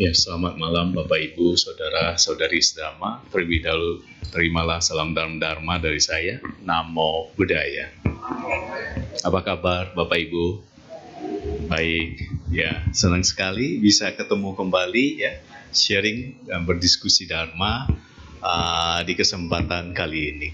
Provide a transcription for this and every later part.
Ya, selamat malam Bapak Ibu, Saudara-saudari sedama. Terlebih dahulu, terimalah salam Dharma dari saya. Namo Buddhaya. Apa kabar Bapak Ibu? Baik, ya senang sekali bisa ketemu kembali ya, sharing dan berdiskusi Dharma di kesempatan kali ini.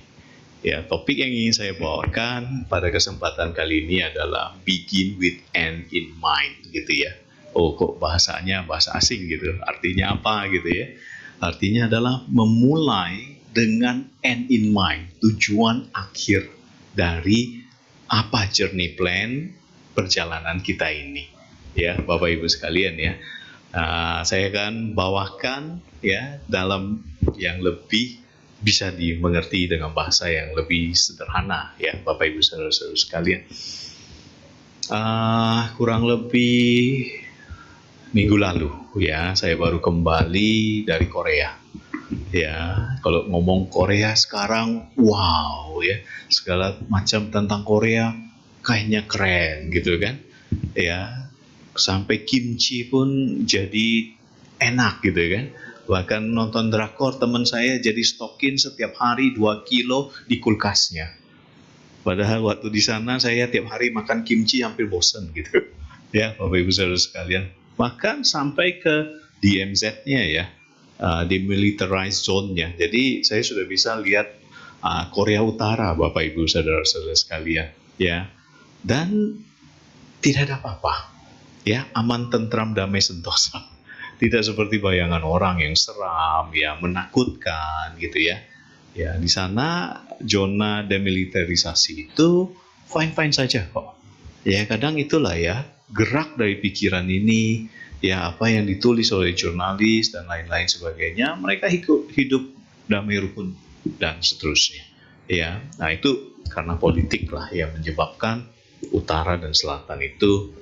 Ya, topik yang ingin saya bawakan pada kesempatan kali ini adalah begin with end in mind, gitu ya. Oh, kok bahasanya bahasa asing gitu? Artinya apa gitu ya? Artinya adalah memulai dengan end in mind, tujuan akhir dari apa journey plan perjalanan kita ini. Ya, Bapak Ibu sekalian ya. Saya akan bawakan ya dalam yang lebih bisa dimengerti dengan bahasa yang lebih sederhana ya, Bapak Ibu saudara-saudara sekalian. Kurang lebih minggu lalu ya, saya baru kembali dari Korea. Ya, kalau ngomong Korea sekarang, wow ya, segala macam tentang Korea kayaknya keren gitu kan. Ya, sampai kimchi pun jadi enak gitu kan. Bahkan nonton drakor teman saya jadi stokin setiap hari 2 kilo di kulkasnya. Padahal waktu di sana saya tiap hari makan kimchi hampir bosen gitu. Ya, Bapak Ibu Saudara sekalian. Bahkan sampai ke DMZ-nya ya, demilitarized zone-nya. Jadi saya sudah bisa lihat Korea Utara, Bapak Ibu Saudara-saudara sekalian. Ya, dan tidak ada apa-apa. Ya, aman, tentram, damai, sentosa. Tidak seperti bayangan orang yang seram, ya menakutkan gitu ya. Ya, di sana zona demilitarisasi itu fine-fine saja kok. Ya, kadang itulah ya, gerak dari pikiran ini, ya apa yang ditulis oleh jurnalis dan lain-lain sebagainya, mereka hidup damai, rukun dan seterusnya. Ya, nah itu karena politik lah yang menyebabkan utara dan selatan itu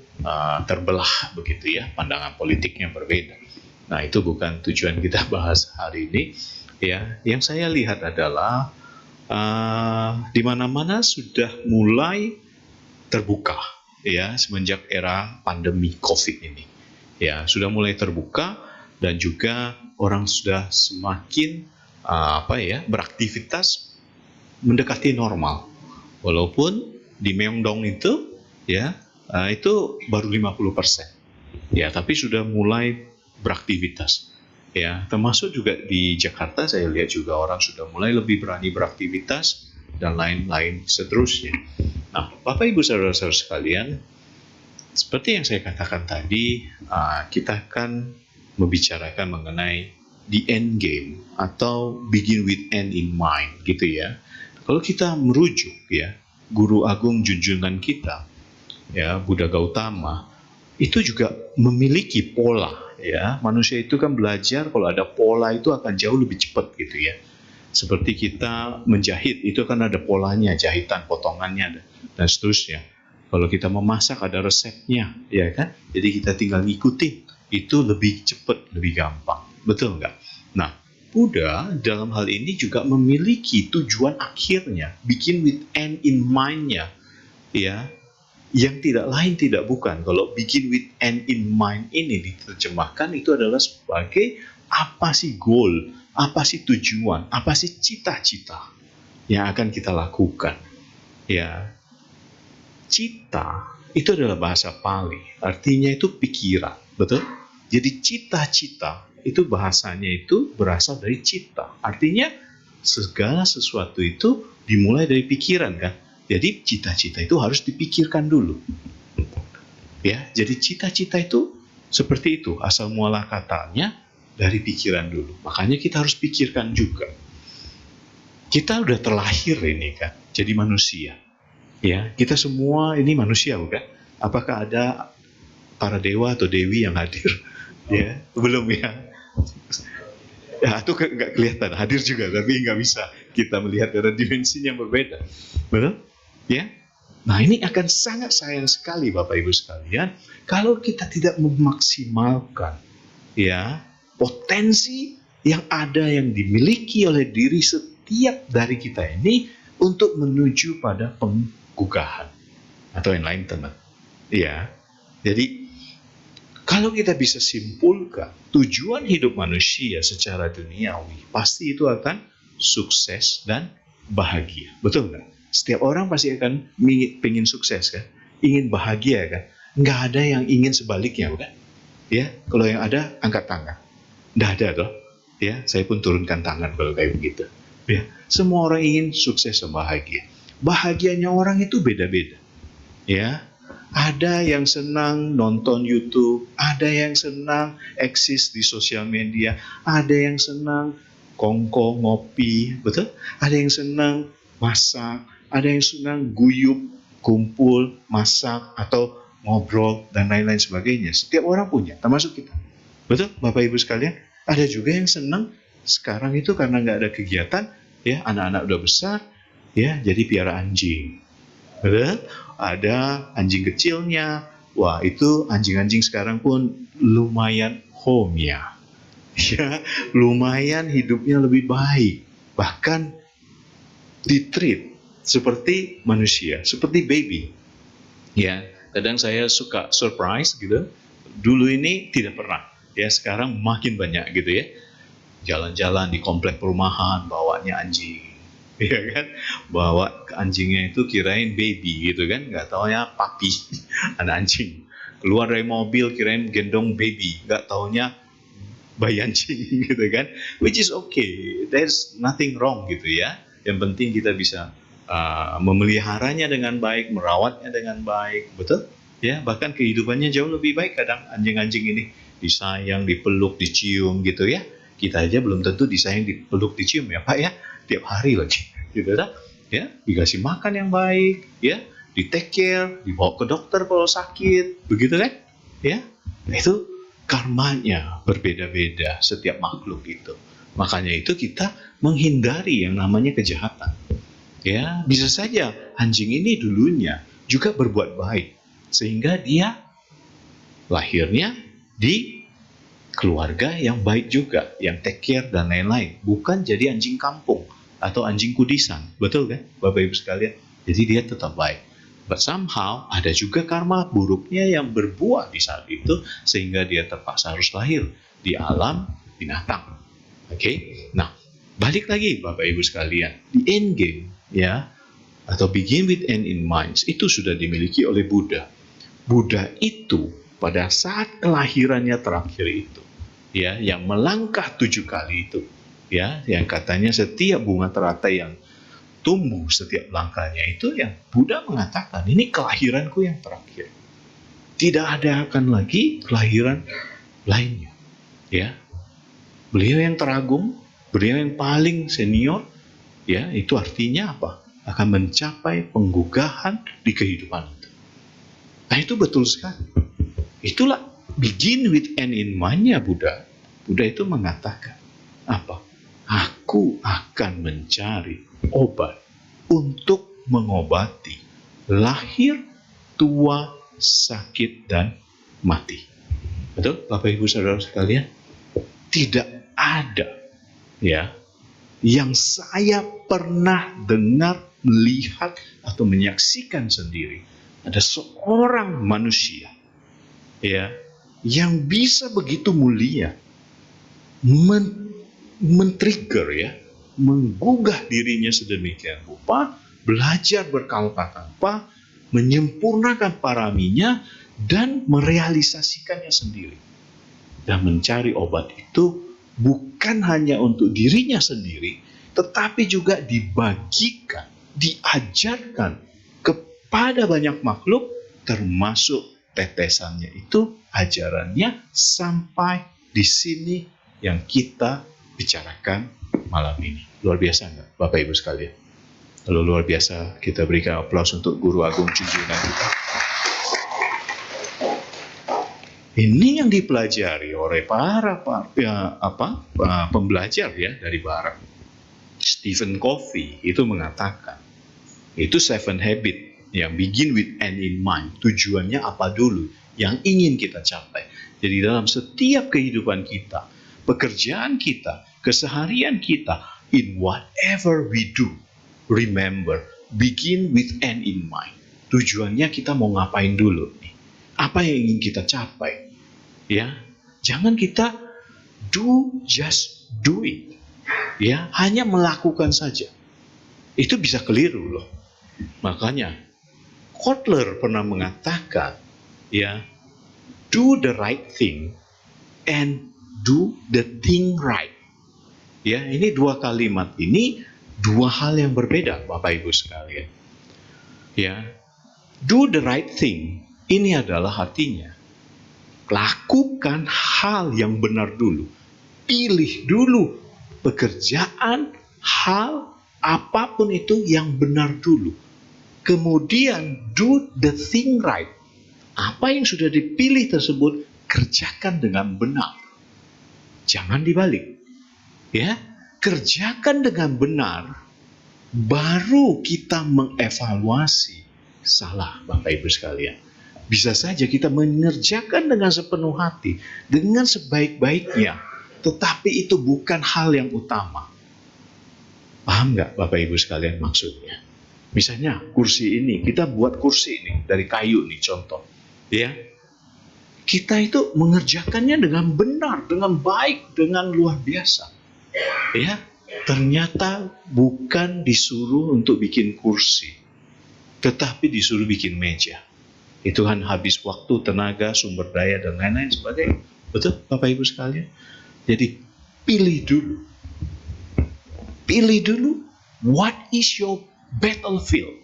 terbelah begitu ya, pandangan politiknya berbeda. Nah, itu bukan tujuan kita bahas hari ini. Ya, yang saya lihat adalah di mana-mana sudah mulai terbuka ya semenjak era pandemi COVID ini. Ya, sudah mulai terbuka dan juga orang sudah semakin beraktivitas mendekati normal. Walaupun di Myeongdong itu ya itu baru 50%. Ya, tapi sudah mulai beraktivitas. Ya, termasuk juga di Jakarta saya lihat juga orang sudah mulai lebih berani beraktivitas dan lain-lain seterusnya. Nah, Bapak Ibu saudara-saudara sekalian, seperti yang saya katakan tadi, kita akan membicarakan mengenai the end game atau begin with end in mind gitu ya. Kalau kita merujuk ya, Guru Agung junjungan kita ya, Buddha Gautama, itu juga memiliki pola ya. Manusia itu kan belajar kalau ada pola itu akan jauh lebih cepat gitu ya. Seperti kita menjahit itu kan ada polanya, jahitan, potongannya dan seterusnya. Kalau kita memasak ada resepnya, ya kan? Jadi kita tinggal ngikutin, itu lebih cepat, lebih gampang. Betul nggak? Nah, Buddha dalam hal ini juga memiliki tujuan akhirnya, begin with end in mind-nya, ya, yang tidak lain tidak bukan. Kalau begin with end in mind ini diterjemahkan itu adalah sebagai apa sih goal, apa sih tujuan, apa sih cita-cita yang akan kita lakukan. Ya, cita itu adalah bahasa Pali, artinya itu pikiran, betul? Jadi cita-cita itu bahasanya itu berasal dari cita, artinya segala sesuatu itu dimulai dari pikiran kan. Jadi cita-cita itu harus dipikirkan dulu. Ya, jadi cita-cita itu seperti itu, asal muala katanya dari pikiran dulu. Makanya kita harus pikirkan juga. Kita udah terlahir ini kan, jadi manusia. Ya, kita semua ini manusia bukan? Apakah ada para dewa atau dewi yang hadir? Ya, belum ya. Ya, itu nggak kelihatan hadir juga, tapi nggak bisa kita melihat karena dimensinya berbeda. Betul? Ya. Nah, ini akan sangat sayang sekali Bapak Ibu sekalian kalau kita tidak memaksimalkan ya potensi yang ada yang dimiliki oleh diri setiap dari kita ini untuk menuju pada penggugahan atau yang lain teman. Ya. Jadi Kalau kita bisa simpulkan tujuan hidup manusia secara duniawi, pasti itu akan sukses dan bahagia. Betul nggak? Setiap orang pasti akan ingin sukses kan? Ingin bahagia kan? Nggak ada yang ingin sebaliknya kan? Ya, kalau yang ada angkat tangan. Nggak ada toh. Ya, saya pun turunkan tangan kalau kayak begitu. Ya, semua orang ingin sukses dan bahagia. Bahagianya orang itu beda-beda. Ya, ada yang senang nonton YouTube, ada yang senang eksis di sosial media, ada yang senang kongko ngopi, betul? Ada yang senang masak, ada yang senang guyup, kumpul, masak atau ngobrol dan lain-lain sebagainya. Setiap orang punya, termasuk kita. Betul, Bapak Ibu sekalian? Ada juga yang senang sekarang itu karena nggak ada kegiatan, ya anak-anak udah besar, ya jadi piara anjing. Betul? Ada anjing kecilnya. Wah, itu anjing-anjing sekarang pun lumayan home ya. Ya, lumayan hidupnya lebih baik. Bahkan ditreat seperti manusia, seperti baby. Ya, kadang saya suka surprise gitu. Dulu ini tidak pernah. Ya, sekarang makin banyak gitu ya. Jalan-jalan di komplek perumahan, bawanya anjing. Ya kan, bawa ke anjingnya itu kirain baby gitu kan, nggak taunya papi. Anak anjing keluar dari mobil kirain gendong baby, nggak taunya bayi anjing. Gitu kan, which is okay, there's nothing wrong gitu ya. Yang penting kita bisa memeliharanya dengan baik, merawatnya dengan baik, betul ya. Bahkan kehidupannya jauh lebih baik kadang anjing-anjing ini, disayang, dipeluk, dicium gitu ya. Kita aja belum tentu disayang, dipeluk, dicium ya Pak ya, tiap hari lagi gitu kan ya. Dikasih makan yang baik ya, di take care, dibawa ke dokter kalau sakit, begitu kan ya. Itu karmanya berbeda-beda setiap makhluk itu. Makanya itu kita menghindari yang namanya kejahatan. Ya, bisa saja anjing ini dulunya juga berbuat baik sehingga dia lahirnya di keluarga yang baik juga, yang take care dan lain-lain, bukan jadi anjing kampung atau anjing kudisan. Betul kan, Bapak Ibu sekalian? Jadi dia tetap baik. But somehow ada juga karma buruknya yang berbuah di saat itu sehingga dia terpaksa harus lahir di alam binatang. Oke. Nah, balik lagi Bapak Ibu sekalian, di end game ya, atau begin with end in mind, itu sudah dimiliki oleh Buddha. Buddha itu pada saat kelahirannya terakhir itu, ya, yang melangkah 7 kali itu, ya, yang katanya setiap bunga teratai yang tumbuh setiap langkahnya itu, yang Buddha mengatakan ini kelahiranku yang terakhir. Tidak ada akan lagi kelahiran lainnya, ya. Beliau yang teragung, beliau yang paling senior, ya, itu artinya apa? Akan mencapai penggugahan di kehidupan itu. Nah, itu betul sekali. Itulah begin with end in mind-nya Buddha. Buddha itu mengatakan apa? Aku akan mencari obat untuk mengobati lahir, tua, sakit, dan mati. Betul, Bapak Ibu Saudara sekalian? Tidak ada ya yang saya pernah dengar, melihat, atau menyaksikan sendiri ada seorang manusia ya yang bisa begitu mulia men-trigger ya, menggugah dirinya sedemikian rupa, belajar berkata tanpa, menyempurnakan paraminya dan merealisasikannya sendiri, dan mencari obat itu bukan hanya untuk dirinya sendiri, tetapi juga dibagikan, diajarkan kepada banyak makhluk, termasuk tetesannya itu, ajarannya, sampai di sini yang kita bicarakan malam ini. Luar biasa nggak, Bapak Ibu sekalian? Kalau luar biasa, kita berikan aplaus untuk Guru Agung junjungan kita. Ini yang dipelajari oleh para pembelajar ya dari Barat. Stephen Covey itu mengatakan, itu 7 habit yang begin with end in mind. Tujuannya apa dulu yang ingin kita capai. Jadi dalam setiap kehidupan kita, pekerjaan kita, keseharian kita, in whatever we do, remember, begin with end in mind. Tujuannya kita mau ngapain dulu nih? Apa yang ingin kita capai? Ya, jangan kita just do it. Ya, hanya melakukan saja. Itu bisa keliru loh. Makanya Kotler pernah mengatakan, ya, do the right thing and do the thing right. Ya, ini dua kalimat ini dua hal yang berbeda, Bapak Ibu sekalian. Ya, do the right thing ini adalah artinya lakukan hal yang benar dulu. Pilih dulu pekerjaan, hal apapun itu yang benar dulu. Kemudian do the thing right. Apa yang sudah dipilih tersebut kerjakan dengan benar. Jangan dibalik. Ya, kerjakan dengan benar, baru kita mengevaluasi salah, Bapak Ibu sekalian. Bisa saja kita mengerjakan dengan sepenuh hati, dengan sebaik-baiknya, tetapi itu bukan hal yang utama. Paham nggak Bapak Ibu sekalian maksudnya? Misalnya kursi ini, kita buat kursi ini dari kayu nih contoh. Ya, kita itu mengerjakannya dengan benar, dengan baik, dengan luar biasa. Ya, ternyata bukan disuruh untuk bikin kursi, tetapi disuruh bikin meja. Itu kan habis waktu, tenaga, sumber daya, dan lain-lain sebagainya. Betul Bapak Ibu sekalian? Jadi pilih dulu. Pilih dulu what is your battlefield.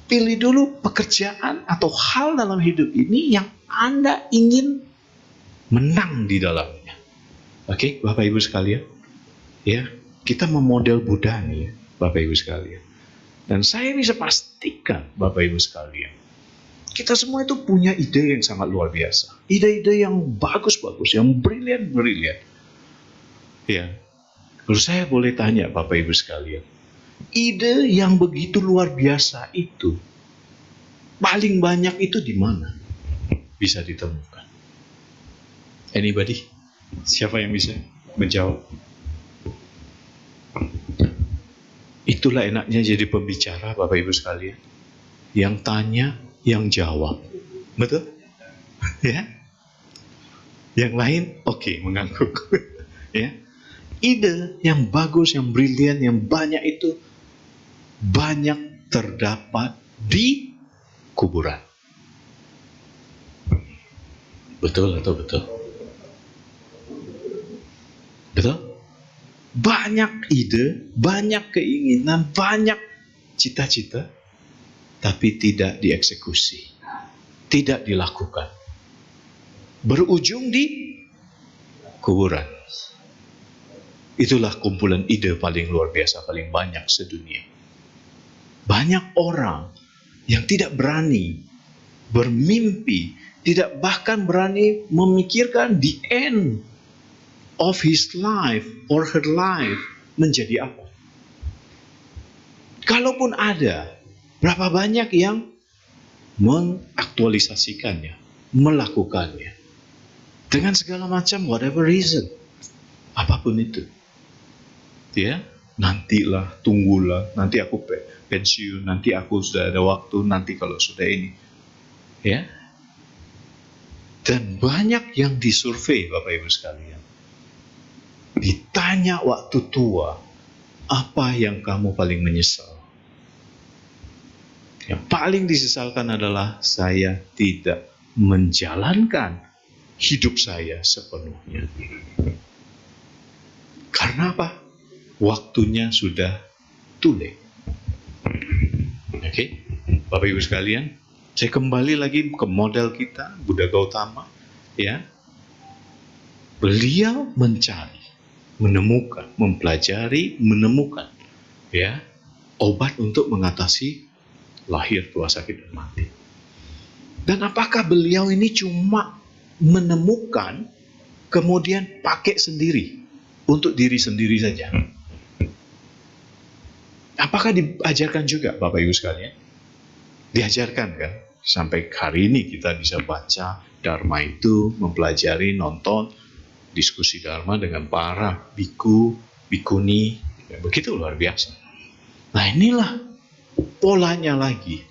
Pilih dulu pekerjaan atau hal dalam hidup ini yang Anda ingin menang di dalamnya. Oke, Bapak Ibu sekalian? Ya, kita memodel Buddha nih, Bapak Ibu sekalian. Dan saya bisa pastikan, Bapak Ibu sekalian, kita semua itu punya ide yang sangat luar biasa. Ide-ide yang bagus-bagus, yang brilian-brilian. Ya, kalau saya boleh tanya Bapak Ibu sekalian, ide yang begitu luar biasa itu, paling banyak itu di mana bisa ditemukan? Anybody? Siapa yang bisa menjawab? Itulah enaknya jadi pembicara, Bapak Ibu sekalian. Yang tanya, yang jawab. Betul? Ya. Yang lain, oke, mengangguk. Ya. Ide yang bagus, yang brilian, yang banyak itu banyak terdapat di kuburan. Betul atau betul? Betul? Banyak ide, banyak keinginan, banyak cita-cita, tapi tidak dieksekusi, tidak dilakukan. Berujung di kuburan. Itulah kumpulan ide paling luar biasa, paling banyak sedunia. Banyak orang yang tidak berani bermimpi, tidak bahkan berani memikirkan the end of his life or her life menjadi apa. Kalaupun ada, berapa banyak yang mengaktualisasikannya, melakukannya, dengan segala macam whatever reason, apapun itu. Ya, nantilah, tunggulah, nanti aku pensiun, nanti aku sudah ada waktu, nanti kalau sudah ini. Ya. Dan banyak yang disurvei Bapak Ibu sekalian. Ditanya waktu tua, apa yang kamu paling menyesal? Yang paling disesalkan adalah saya tidak menjalankan hidup saya sepenuhnya. Karena apa? Waktunya sudah too late. Oke, Bapak Ibu sekalian, saya kembali lagi ke model kita, Buddha Gautama. Ya, beliau mencari, menemukan, mempelajari, menemukan, ya, obat untuk mengatasi lahir, tua, sakit, dan mati. Dan apakah beliau ini cuma menemukan, kemudian pakai sendiri untuk diri sendiri saja? Apakah diajarkan juga Bapak Ibu sekalian? Diajarkan kan? Sampai hari ini kita bisa baca Dharma itu, mempelajari, nonton, diskusi Dharma dengan para biku, bikuni, begitu luar biasa. Nah inilah polanya lagi.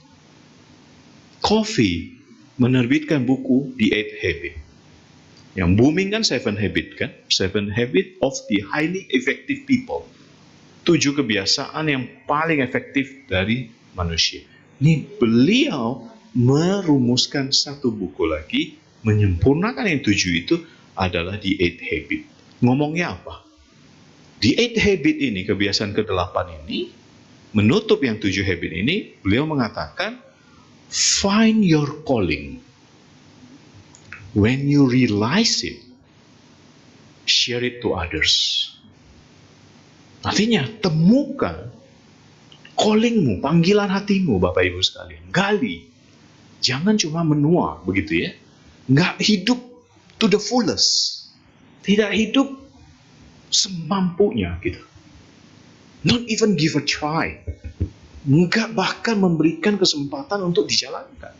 Covey menerbitkan buku The Eighth Habit. Yang booming kan Seven Habit kan? Seven Habit of the Highly Effective People. 7 kebiasaan yang paling efektif dari manusia. Ini beliau merumuskan satu buku lagi, menyempurnakan yang 7 itu adalah The Eight Habit. Ngomongnya apa? The Eight Habit ini, kebiasaan ke-8 ini, menutup yang 7 habit ini, beliau mengatakan, find your calling. When you realize it, share it to others. Artinya, temukan callingmu, panggilan hatimu, Bapak Ibu sekalian. Gali. Jangan cuma menua, begitu ya. Nggak hidup to the fullest. Tidak hidup semampunya gitu. Not even give a try. Nggak bahkan memberikan kesempatan untuk dijalankan.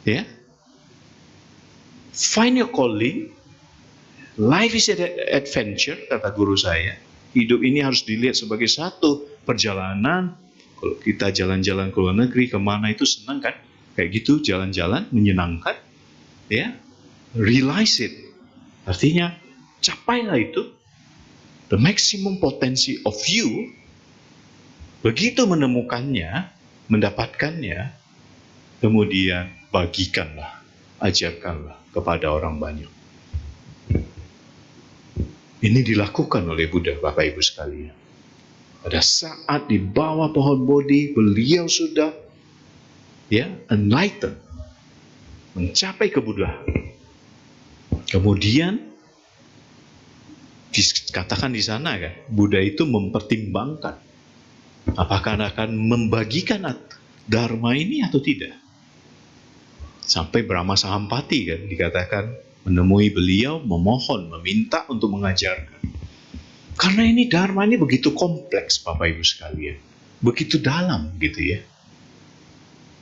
Ya. Find your calling. Life is an adventure, kata guru saya. Hidup ini harus dilihat sebagai satu perjalanan. Kalau kita jalan-jalan ke luar negeri, kemana itu senang kan? Kayak gitu, jalan-jalan, menyenangkan. Ya, realize it. Artinya, capailah itu. The maximum potensi of you. Begitu menemukannya, mendapatkannya, kemudian bagikanlah, ajarkanlah kepada orang banyak. Ini dilakukan oleh Buddha, Bapak Ibu sekalian. Pada saat di bawah pohon Bodhi, beliau sudah enlightened, mencapai kebuddhaan. Kemudian dikatakan di sana kan, Buddha itu mempertimbangkan apakah akan membagikan dharma ini atau tidak. Sampai Brahma Sahampati kan dikatakan menemui beliau, memohon, meminta untuk mengajarkan. Karena ini dharma ini begitu kompleks, Bapak Ibu sekalian. Begitu dalam gitu ya.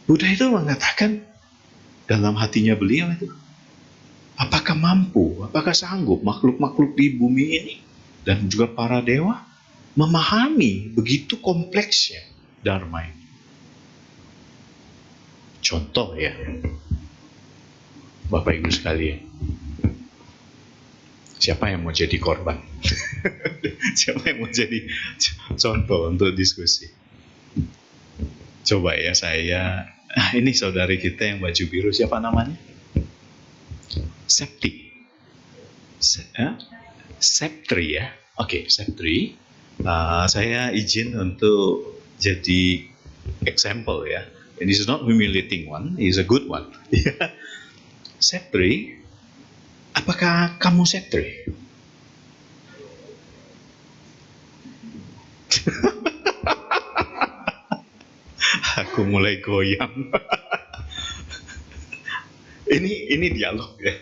Buddha itu mengatakan dalam hatinya beliau itu, apakah mampu, apakah sanggup makhluk-makhluk di bumi ini dan juga para dewa memahami begitu kompleksnya dharma ini. Contoh ya, Bapak Ibu sekalian, siapa yang mau jadi korban? Siapa yang mau jadi contoh untuk diskusi? Coba ya saya, ini saudari kita yang baju biru, siapa namanya? Septi. Septri ya. Oke, Septri. Saya izin untuk jadi example ya. And this is not humiliating one, it's a good one. Septri, apakah kamu Septri? Aku mulai goyang. ini dialog ya.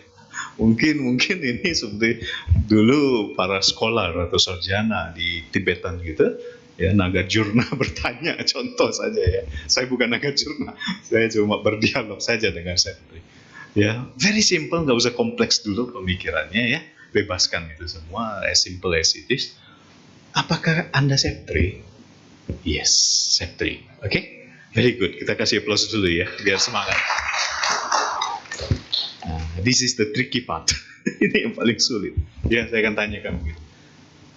Mungkin ini seperti dulu para scholar atau sarjana di Tibetan gitu. Ya, Nagarjuna bertanya, contoh saja ya. Saya bukan Nagarjuna, saya cuma berdialog saja dengan Septri. Ya, very simple, nggak usah kompleks dulu pemikirannya ya. Bebaskan itu semua, as simple as it is. Apakah Anda Septri? Yes, Septri. Oke, very good. Kita kasih applause dulu ya, biar semangat. This is the tricky part. Ini yang paling sulit. Ya, saya akan tanyakan begitu.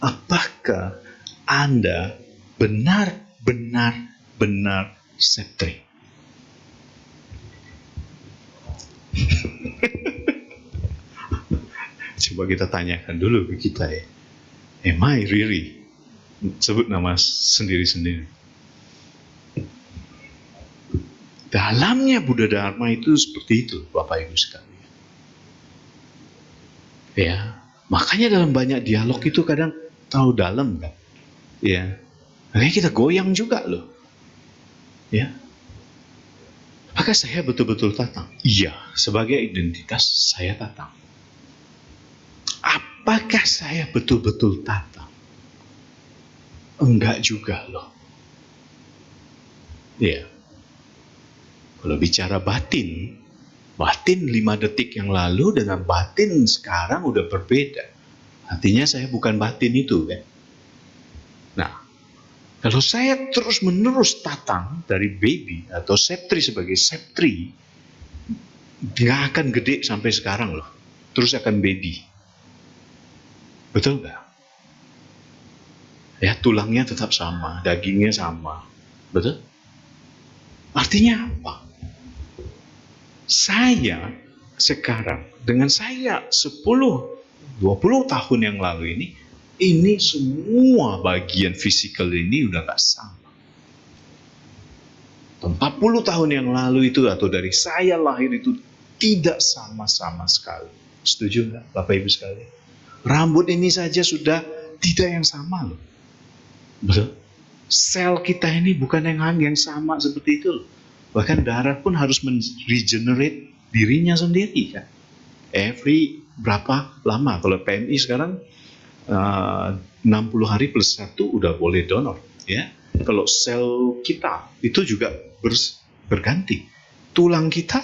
Apakah Anda benar-benar Septri? Coba kita tanyakan dulu ke kita ya. Am I really? Sebut nama sendiri-sendiri. Dalamnya Buddha Dharma itu seperti itu, Bapak Ibu sekalian. Ya, makanya dalam banyak dialog itu kadang terlalu dalam kan. Ya, makanya kita goyang juga loh. Ya, apakah saya betul-betul tatang? Iya, sebagai identitas saya tatang. Apakah saya betul-betul tatang? Enggak juga loh. Ya, kalau bicara batin 5 detik yang lalu dengan batin sekarang udah berbeda. Artinya saya bukan batin itu kan. Nah, kalau saya terus-menerus tatang dari baby atau Septri sebagai Septri, nggak akan gede sampai sekarang loh. terus akan baby. Betul nggak? Ya, tulangnya tetap sama, dagingnya sama. Betul? Artinya apa? Saya sekarang, dengan saya 10-20 tahun yang lalu ini semua bagian fisikal ini udah gak sama. 40 tahun yang lalu itu, atau dari saya lahir itu, tidak sama-sama sekali. Setuju nggak, Bapak Ibu sekalian? Rambut ini saja sudah tidak yang sama loh. Betul? Sel kita ini bukan yang sama seperti itu loh. Bahkan darah pun harus regenerate dirinya sendiri kan. Every berapa lama? Kalau PMI sekarang 60 hari plus 1 udah boleh donor ya. Kalau sel kita itu juga berganti. Tulang kita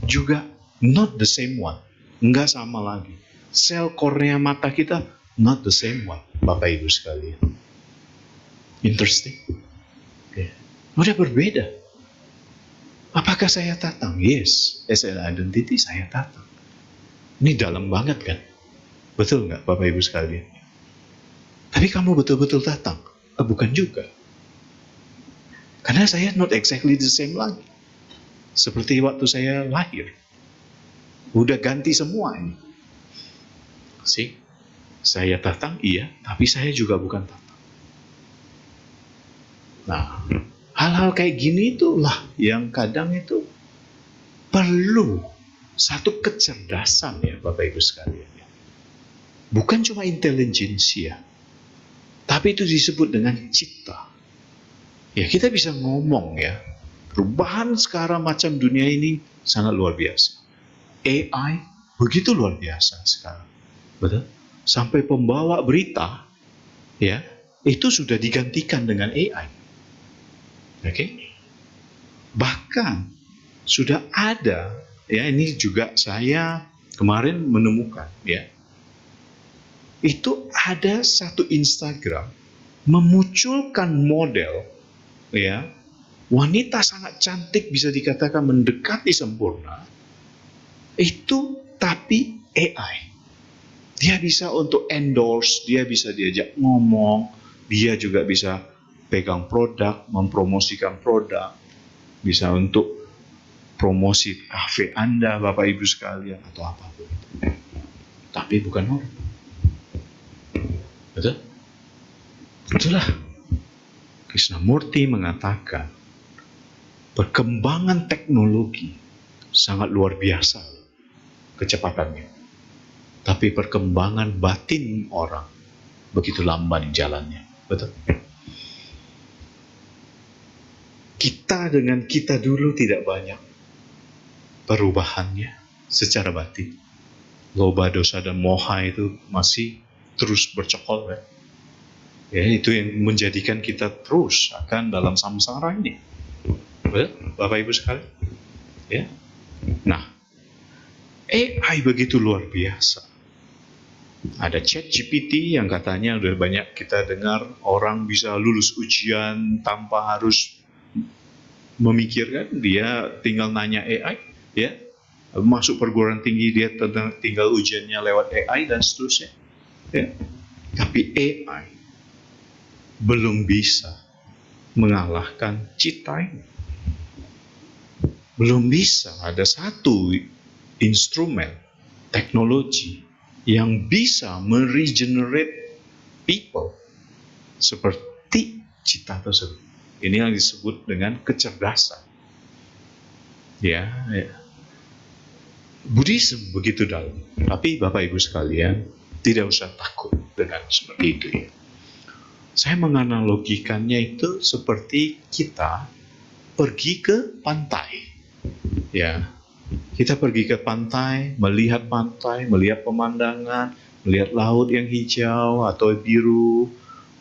juga not the same one. Enggak sama lagi. Sel kornea mata kita not the same one, Bapak Ibu sekalian. Interesting. Udah berbeda. Apakah saya tatang? Yes, as an identity saya tatang. Ini dalam banget kan? Betul nggak, Bapak Ibu sekalian? Tapi kamu betul-betul tatang? Bukan juga. Karena saya not exactly the same lagi. Seperti waktu saya lahir. Udah ganti semua ini. See? Saya tatang, iya, tapi saya juga bukan tatang. Nah, hal-hal kayak gini itulah yang kadang itu perlu satu kecerdasan ya Bapak Ibu sekalian. Bukan cuma intelijensia, tapi itu disebut dengan cita. Ya, kita bisa ngomong ya, perubahan sekarang macam dunia ini sangat luar biasa. AI begitu luar biasa sekarang. Betul? Sampai pembawa berita ya, itu sudah digantikan dengan AI. Oke? Bahkan sudah ada ya, ini juga saya kemarin menemukan ya. Itu ada satu Instagram memunculkan model ya, wanita sangat cantik, bisa dikatakan mendekati sempurna. Itu tapi AI. Dia bisa untuk endorse, dia bisa diajak ngomong, dia juga bisa pegang produk, mempromosikan produk, bisa untuk promosi kafe Anda, Bapak Ibu sekalian, atau apapun. Tapi bukan orang. Betul? Itulah Krishnamurti mengatakan perkembangan teknologi sangat luar biasa kecepatannya. Tapi perkembangan batin orang begitu lamban jalannya. Betul? Kita dengan kita dulu tidak banyak perubahannya secara batin. Loba, dosa, dan moha itu masih terus bercokol. Ya, itu yang menjadikan kita terus akan dalam samsara ini. Betul? Bapak Ibu sekalian. Ya. Nah, AI begitu luar biasa. Ada ChatGPT yang katanya udah banyak kita dengar, orang bisa lulus ujian tanpa harus memikirkan, dia tinggal nanya AI, ya, masuk perguruan tinggi dia tinggal ujiannya lewat AI dan seterusnya. Ya. Tapi AI belum bisa mengalahkan cita ini. Belum bisa ada satu instrumen teknologi yang bisa meregenerate people seperti cita tersebut. Ini yang disebut dengan kecerdasan. Ya. Buddhism begitu dalam. Tapi Bapak Ibu sekalian, tidak usah takut dengan seperti itu ya. Saya menganalogikannya itu seperti kita pergi ke pantai. Ya. Kita pergi ke pantai, melihat pemandangan, melihat laut yang hijau atau biru,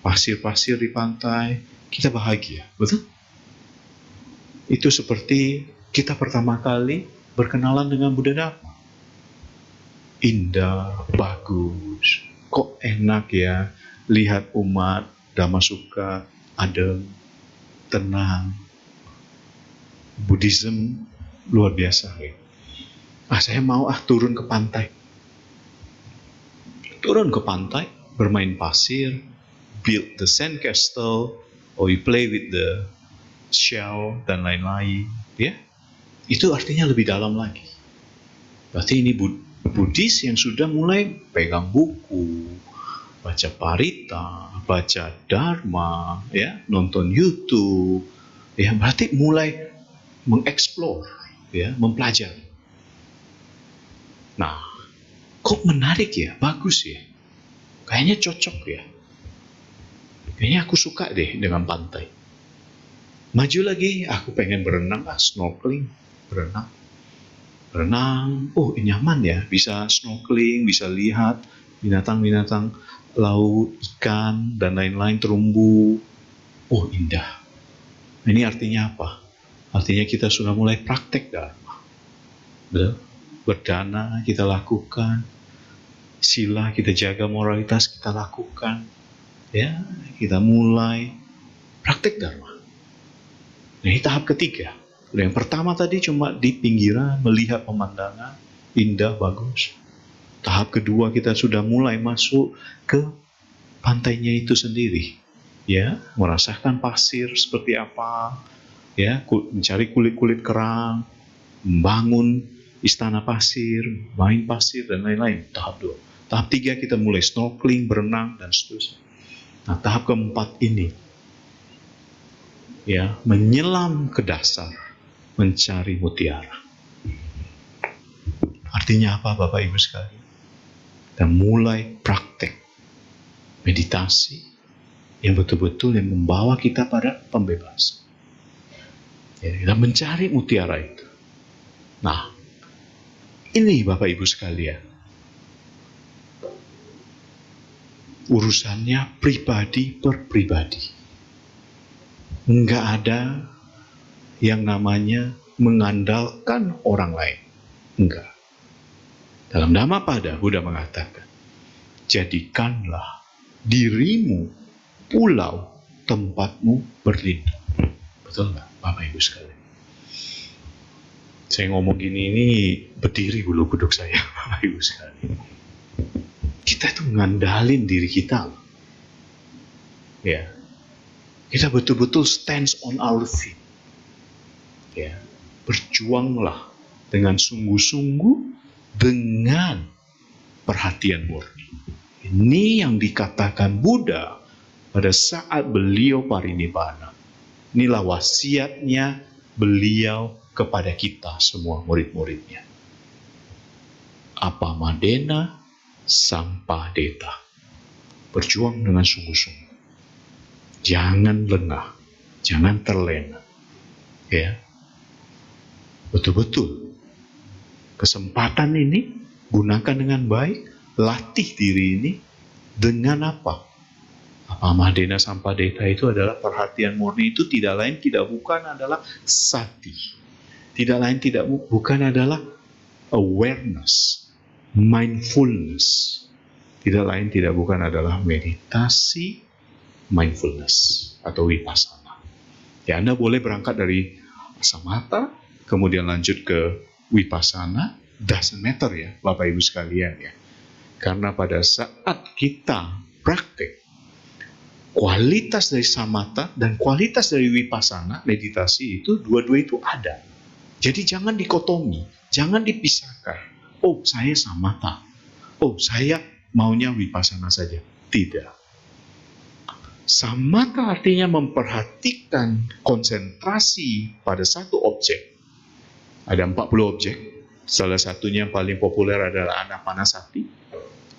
pasir-pasir di pantai, kita bahagia, betul? Itu seperti kita pertama kali berkenalan dengan Buddha Dharma. Indah, bagus, kok enak ya, lihat umat Dhammasuka adem, tenang. Buddhism luar biasa ya. Saya mau turun ke pantai. turun ke pantai, bermain pasir, build the sand castle, or you play with the shell dan lain-lain, ya. Itu artinya lebih dalam lagi. Berarti ini Buddhis yang sudah mulai pegang buku, baca parita, baca dharma, ya, nonton YouTube, ya, berarti mulai mengeksplor, ya, mempelajari. Nah, kok menarik ya, bagus ya, kayaknya cocok ya, kayaknya aku suka deh dengan pantai. Maju lagi, aku pengen berenang, snorkeling, berenang, oh nyaman ya, bisa snorkeling, bisa lihat binatang-binatang laut, ikan, dan lain-lain, terumbu, oh indah. Ini artinya apa? Artinya kita sudah mulai praktek Dharma. Betul? Berdana kita lakukan, sila kita jaga, moralitas kita lakukan, ya, kita mulai praktek Dharma. Nah, ini tahap ketiga. Yang pertama tadi cuma di pinggiran melihat pemandangan indah, bagus. Tahap kedua kita sudah mulai masuk ke pantainya itu sendiri, ya, merasakan pasir seperti apa, ya, mencari kulit-kulit kerang, membangun istana pasir, main pasir dan lain-lain. Tahap 2. Tahap 3 kita mulai snorkeling, berenang dan seterusnya. Nah, tahap keempat ini, ya, menyelam ke dasar, mencari mutiara. Artinya apa, Bapak Ibu sekalian? Dan mulai praktek meditasi yang betul-betul yang membawa kita pada pembebasan. Ya, kita mencari mutiara itu. Nah, ini Bapak Ibu sekalian, urusannya pribadi per pribadi. Enggak ada yang namanya mengandalkan orang lain. Enggak. Dalam Dhammapada, Buddha mengatakan, jadikanlah dirimu pulau tempatmu berlindung. Betul nggak, Bapak Ibu sekalian? Saya ngomong gini, ini berdiri bulu kuduk saya, Bapak Ibu sekalian. Kita tuh ngandalin diri kita. Ya. Kita betul-betul stands on our feet. Ya. Berjuanglah dengan sungguh-sungguh, dengan perhatian murni. Ini yang dikatakan Buddha pada saat beliau parinibbana. Inilah wasiatnya beliau kepada kita semua murid-muridnya. Apamadena sampadeta. Berjuang dengan sungguh-sungguh. Jangan lengah, jangan terlena. Ya. Betul-betul. Kesempatan ini gunakan dengan baik, latih diri ini dengan apa? Apamadena sampadeta itu adalah perhatian murni, itu tidak lain tidak bukan adalah sati. Tidak lain tidak bukan adalah awareness, mindfulness. Tidak lain tidak bukan adalah meditasi, mindfulness atau vipassana. Ya, Anda boleh berangkat dari samatha, kemudian lanjut ke vipassana, doesn't matter ya, Bapak Ibu sekalian ya. Karena pada saat kita praktek, kualitas dari samatha dan kualitas dari vipassana, meditasi itu, dua-dua itu ada. Jadi jangan dikotomi, jangan dipisahkan. Oh, saya samatha. Oh, saya maunya vipassana saja. Tidak. Samatha artinya memperhatikan konsentrasi pada satu objek. Ada 40 objek. Salah satunya yang paling populer adalah anapanasati.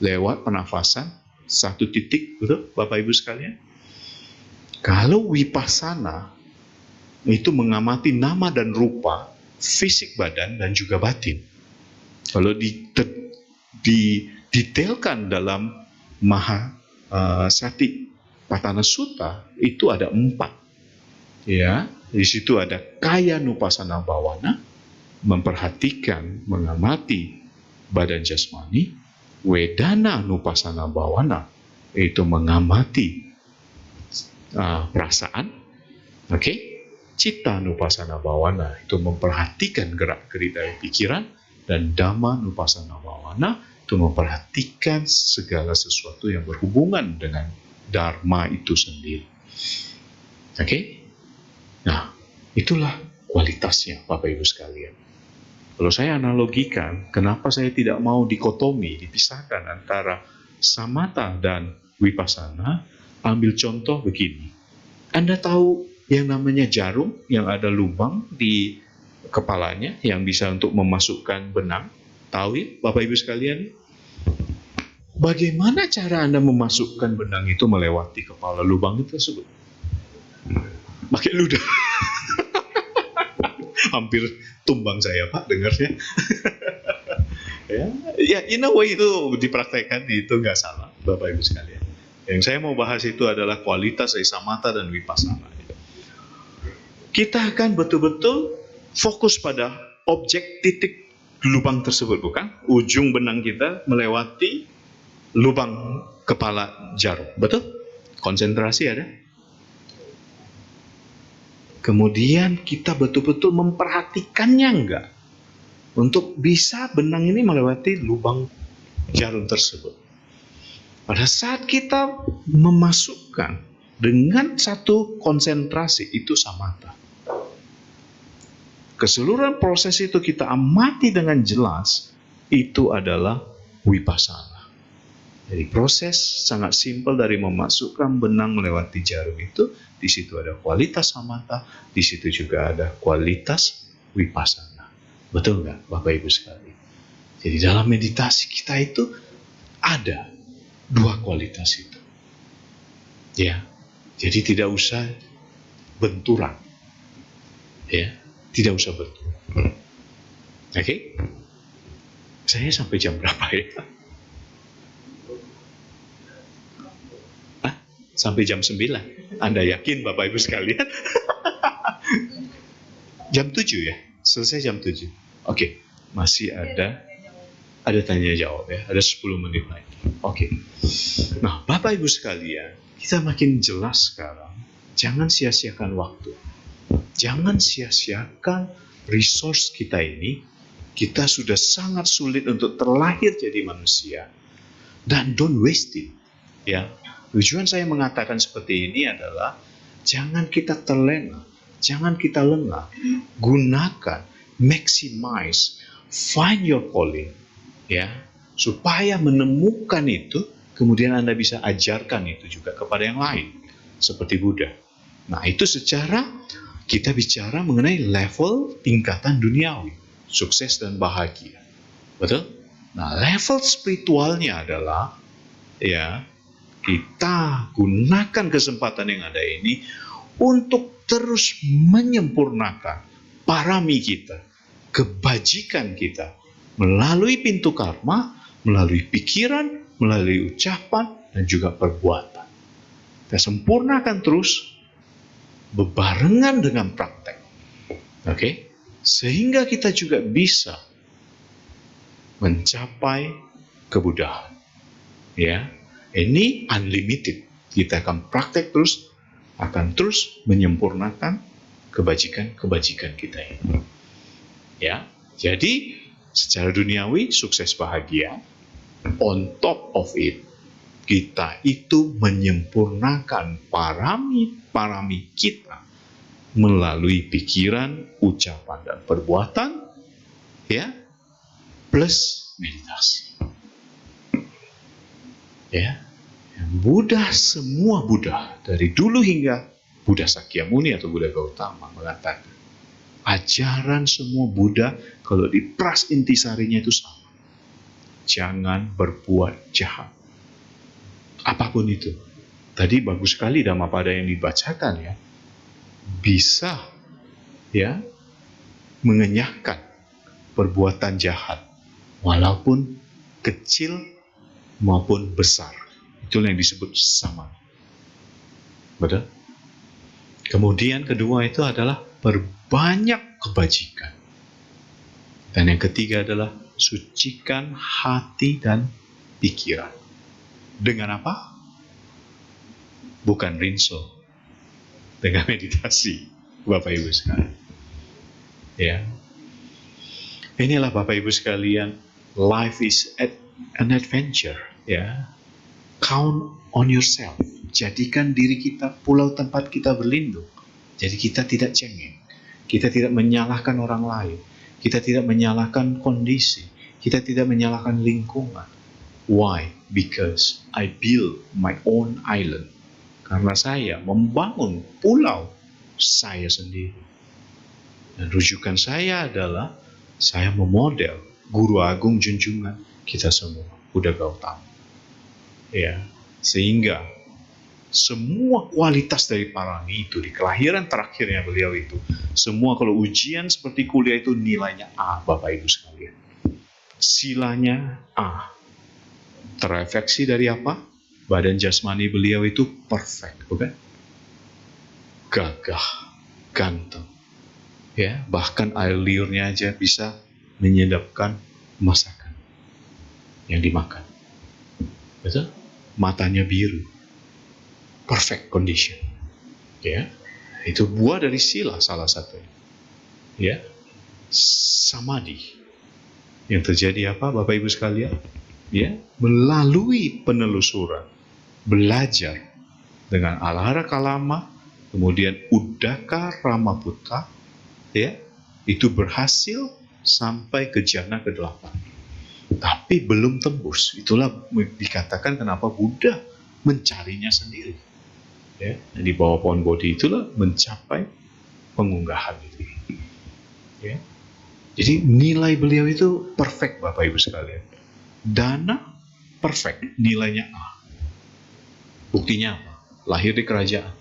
Lewat pernafasan, satu titik, betul Bapak Ibu sekalian? Kalau vipassana, itu mengamati nama dan rupa, fisik badan dan juga batin. Kalau didetailkan dalam Mahasati Patana Sutta itu ada 4. Ya, di situ ada kaya nupassana bawana, memperhatikan, mengamati badan jasmani. Wedana nupassana bawana, itu mengamati perasaan. Oke. Citta nupassana bawana, itu memperhatikan gerak-gerik dari pikiran. Dan Dhamma nupassana bawana, Itu memperhatikan segala sesuatu yang berhubungan dengan Dharma itu sendiri. Oke? Nah, itulah kualitasnya Bapak Ibu sekalian. Kalau saya analogikan, kenapa saya tidak mau dikotomi, dipisahkan antara samatha dan vipassana, ambil contoh begini. Anda tahu yang namanya jarum yang ada lubang di kepalanya yang bisa untuk memasukkan benang? Tahu ya, Bapak Ibu sekalian? Bagaimana cara Anda memasukkan benang itu melewati kepala lubang itu tersebut? Pakai ludah. Hampir tumbang saya Pak dengarnya. Ya, in a way itu dipraktekkan, itu nggak salah Bapak Ibu sekalian. Yang saya mau bahas itu adalah kualitas dari samatha dan vipassana. Kita akan betul-betul fokus pada objek titik lubang tersebut, bukan? Ujung benang kita melewati lubang kepala jarum, betul? Konsentrasi ada. Kemudian kita betul-betul memperhatikannya enggak? Untuk bisa benang ini melewati lubang jarum tersebut. Pada saat kita memasukkan dengan satu konsentrasi, itu samatha. Keseluruhan proses itu kita amati dengan jelas, itu adalah vipassana. Jadi proses sangat simpel dari memasukkan benang melewati jarum itu, di situ ada kualitas samatha, di situ juga ada kualitas vipassana. Betul nggak Bapak Ibu sekalian? Jadi dalam meditasi kita itu ada dua kualitas itu. Ya, jadi tidak usah benturan. Ya, tidak usah benturan. Oke? Saya sampai jam berapa ya? Sampai jam 9. Anda yakin Bapak Ibu sekalian? Jam 7 ya? Selesai jam 7. Oke, masih ada tanya jawab ya. Ada 10 menit lagi. Oke. Nah, Bapak Ibu sekalian, kita makin jelas sekarang. Jangan sia-siakan waktu. Jangan sia-siakan resource kita ini. Kita sudah sangat sulit untuk terlahir jadi manusia. Dan don't waste it. Ya. Tujuan saya mengatakan seperti ini adalah jangan kita terlena, jangan kita lengah. Gunakan, maximize, find your calling, ya, supaya menemukan itu, kemudian Anda bisa ajarkan itu juga kepada yang lain, seperti Buddha. Nah, itu secara kita bicara mengenai level tingkatan duniawi, sukses dan bahagia, betul? Nah, level spiritualnya adalah, ya, kita gunakan kesempatan yang ada ini untuk terus menyempurnakan parami kita, kebajikan kita, melalui pintu karma, melalui pikiran, melalui ucapan, dan juga perbuatan. Kita sempurnakan terus bebarengan dengan praktek. Oke? Sehingga kita juga bisa mencapai kebudahan. Ya. Ini unlimited. Kita akan praktek terus, akan terus menyempurnakan kebajikan-kebajikan kita ini. Ya, jadi secara duniawi sukses bahagia. On top of it, kita itu menyempurnakan parami kita melalui pikiran, ucapan, dan perbuatan, ya, plus meditasi. Ya, Buddha, semua Buddha dari dulu hingga Buddha Sakyamuni atau Buddha Gautama mengatakan ajaran semua Buddha kalau diperas intisarinya itu sama. Jangan berbuat jahat. Apapun itu. Tadi bagus sekali Dhammapada yang dibacakan ya. Bisa ya mengenyahkan perbuatan jahat walaupun kecil maupun besar. Itulah yang disebut sama. Betul? Kemudian kedua itu adalah perbanyak kebajikan. Dan yang ketiga adalah sucikan hati dan pikiran. Dengan apa? Bukan rinso. Dengan meditasi, Bapak Ibu sekalian. Ya. Inilah Bapak Ibu sekalian, life is at an adventure, ya. Count on yourself. Jadikan diri kita pulau tempat kita berlindung. Jadi kita tidak cengeng. Kita tidak menyalahkan orang lain. Kita tidak menyalahkan kondisi. Kita tidak menyalahkan lingkungan. Why? Because I build my own island. Karena saya membangun pulau saya sendiri. Dan rujukan saya adalah saya memodel Guru Agung junjungan kita semua, Buddha Gautama. Ya, sehingga semua kualitas dari Parani itu di kelahiran terakhirnya beliau itu, semua kalau ujian seperti kuliah itu nilainya A, Bapak Ibu sekalian. Silanya A. Terefleksi dari apa? Badan jasmani beliau itu perfect, bukan? Gagah, ganteng. Ya, bahkan air liurnya aja bisa menyedapkan masakan yang dimakan. Betul? Matanya biru. Perfect condition. Ya. Itu buah dari sila salah satunya. Ya. Samadhi. Yang terjadi apa Bapak Ibu sekalian? Ya, melalui penelusuran, belajar dengan Alahara Kalama, kemudian Uddaka Ramaputta, ya, itu berhasil sampai ke jana ke-8. Tapi belum tembus. Itulah dikatakan kenapa Buddha mencarinya sendiri. Ya, di bawah pohon Bodhi itulah mencapai pengunggahan itu. Ya. Jadi nilai beliau itu perfect Bapak Ibu sekalian. Dana perfect, nilainya A. Buktinya apa? Lahir di kerajaan,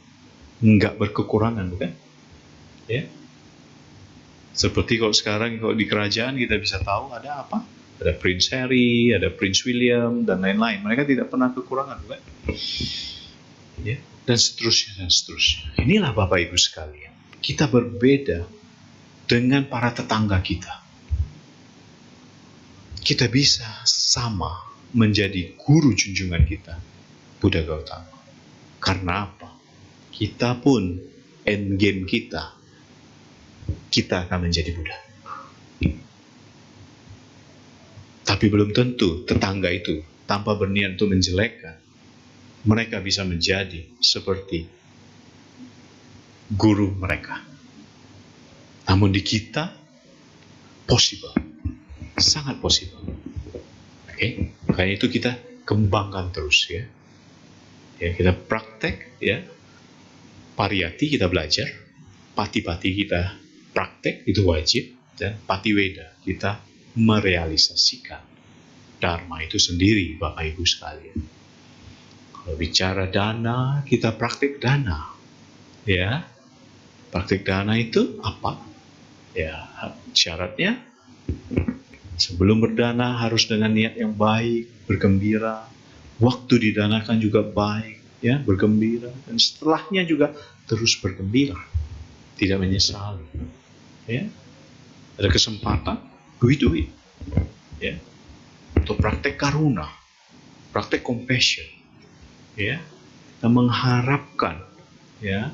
nggak berkekurangan, bukan? Ya. Seperti kalau sekarang kalau di kerajaan kita bisa tahu ada apa? Ada Prince Harry, ada Prince William, dan lain-lain. Mereka tidak pernah kekurangan, bukan? Ya. Dan seterusnya, dan seterusnya. Inilah Bapak Ibu sekalian. Kita berbeda dengan para tetangga kita. Kita bisa sama menjadi guru junjungan kita, Buddha Gautama. Karena apa? Kita pun endgame kita akan menjadi Buddha. Tapi belum tentu tetangga itu tanpa berniat untuk menjelekkan, mereka bisa menjadi seperti guru mereka. Namun di kita possible, sangat possible. Oke, makanya itu kita kembangkan terus, ya. Ya, kita praktek, ya. Pariyati kita belajar, pati-pati kita praktek, itu wajib, dan patiweda kita merealisasikan Dharma itu sendiri, Bapak Ibu sekalian. Kalau bicara dana, kita praktek dana, ya. Praktek dana itu apa? Ya, syaratnya sebelum berdana harus dengan niat yang baik, bergembira. Waktu didanakan juga baik, ya, bergembira. Dan setelahnya juga terus bergembira, tidak menyesali. Ya, ada kesempatan, do it. Ya, untuk praktek karuna, praktek compassion, ya, dan mengharapkan, ya,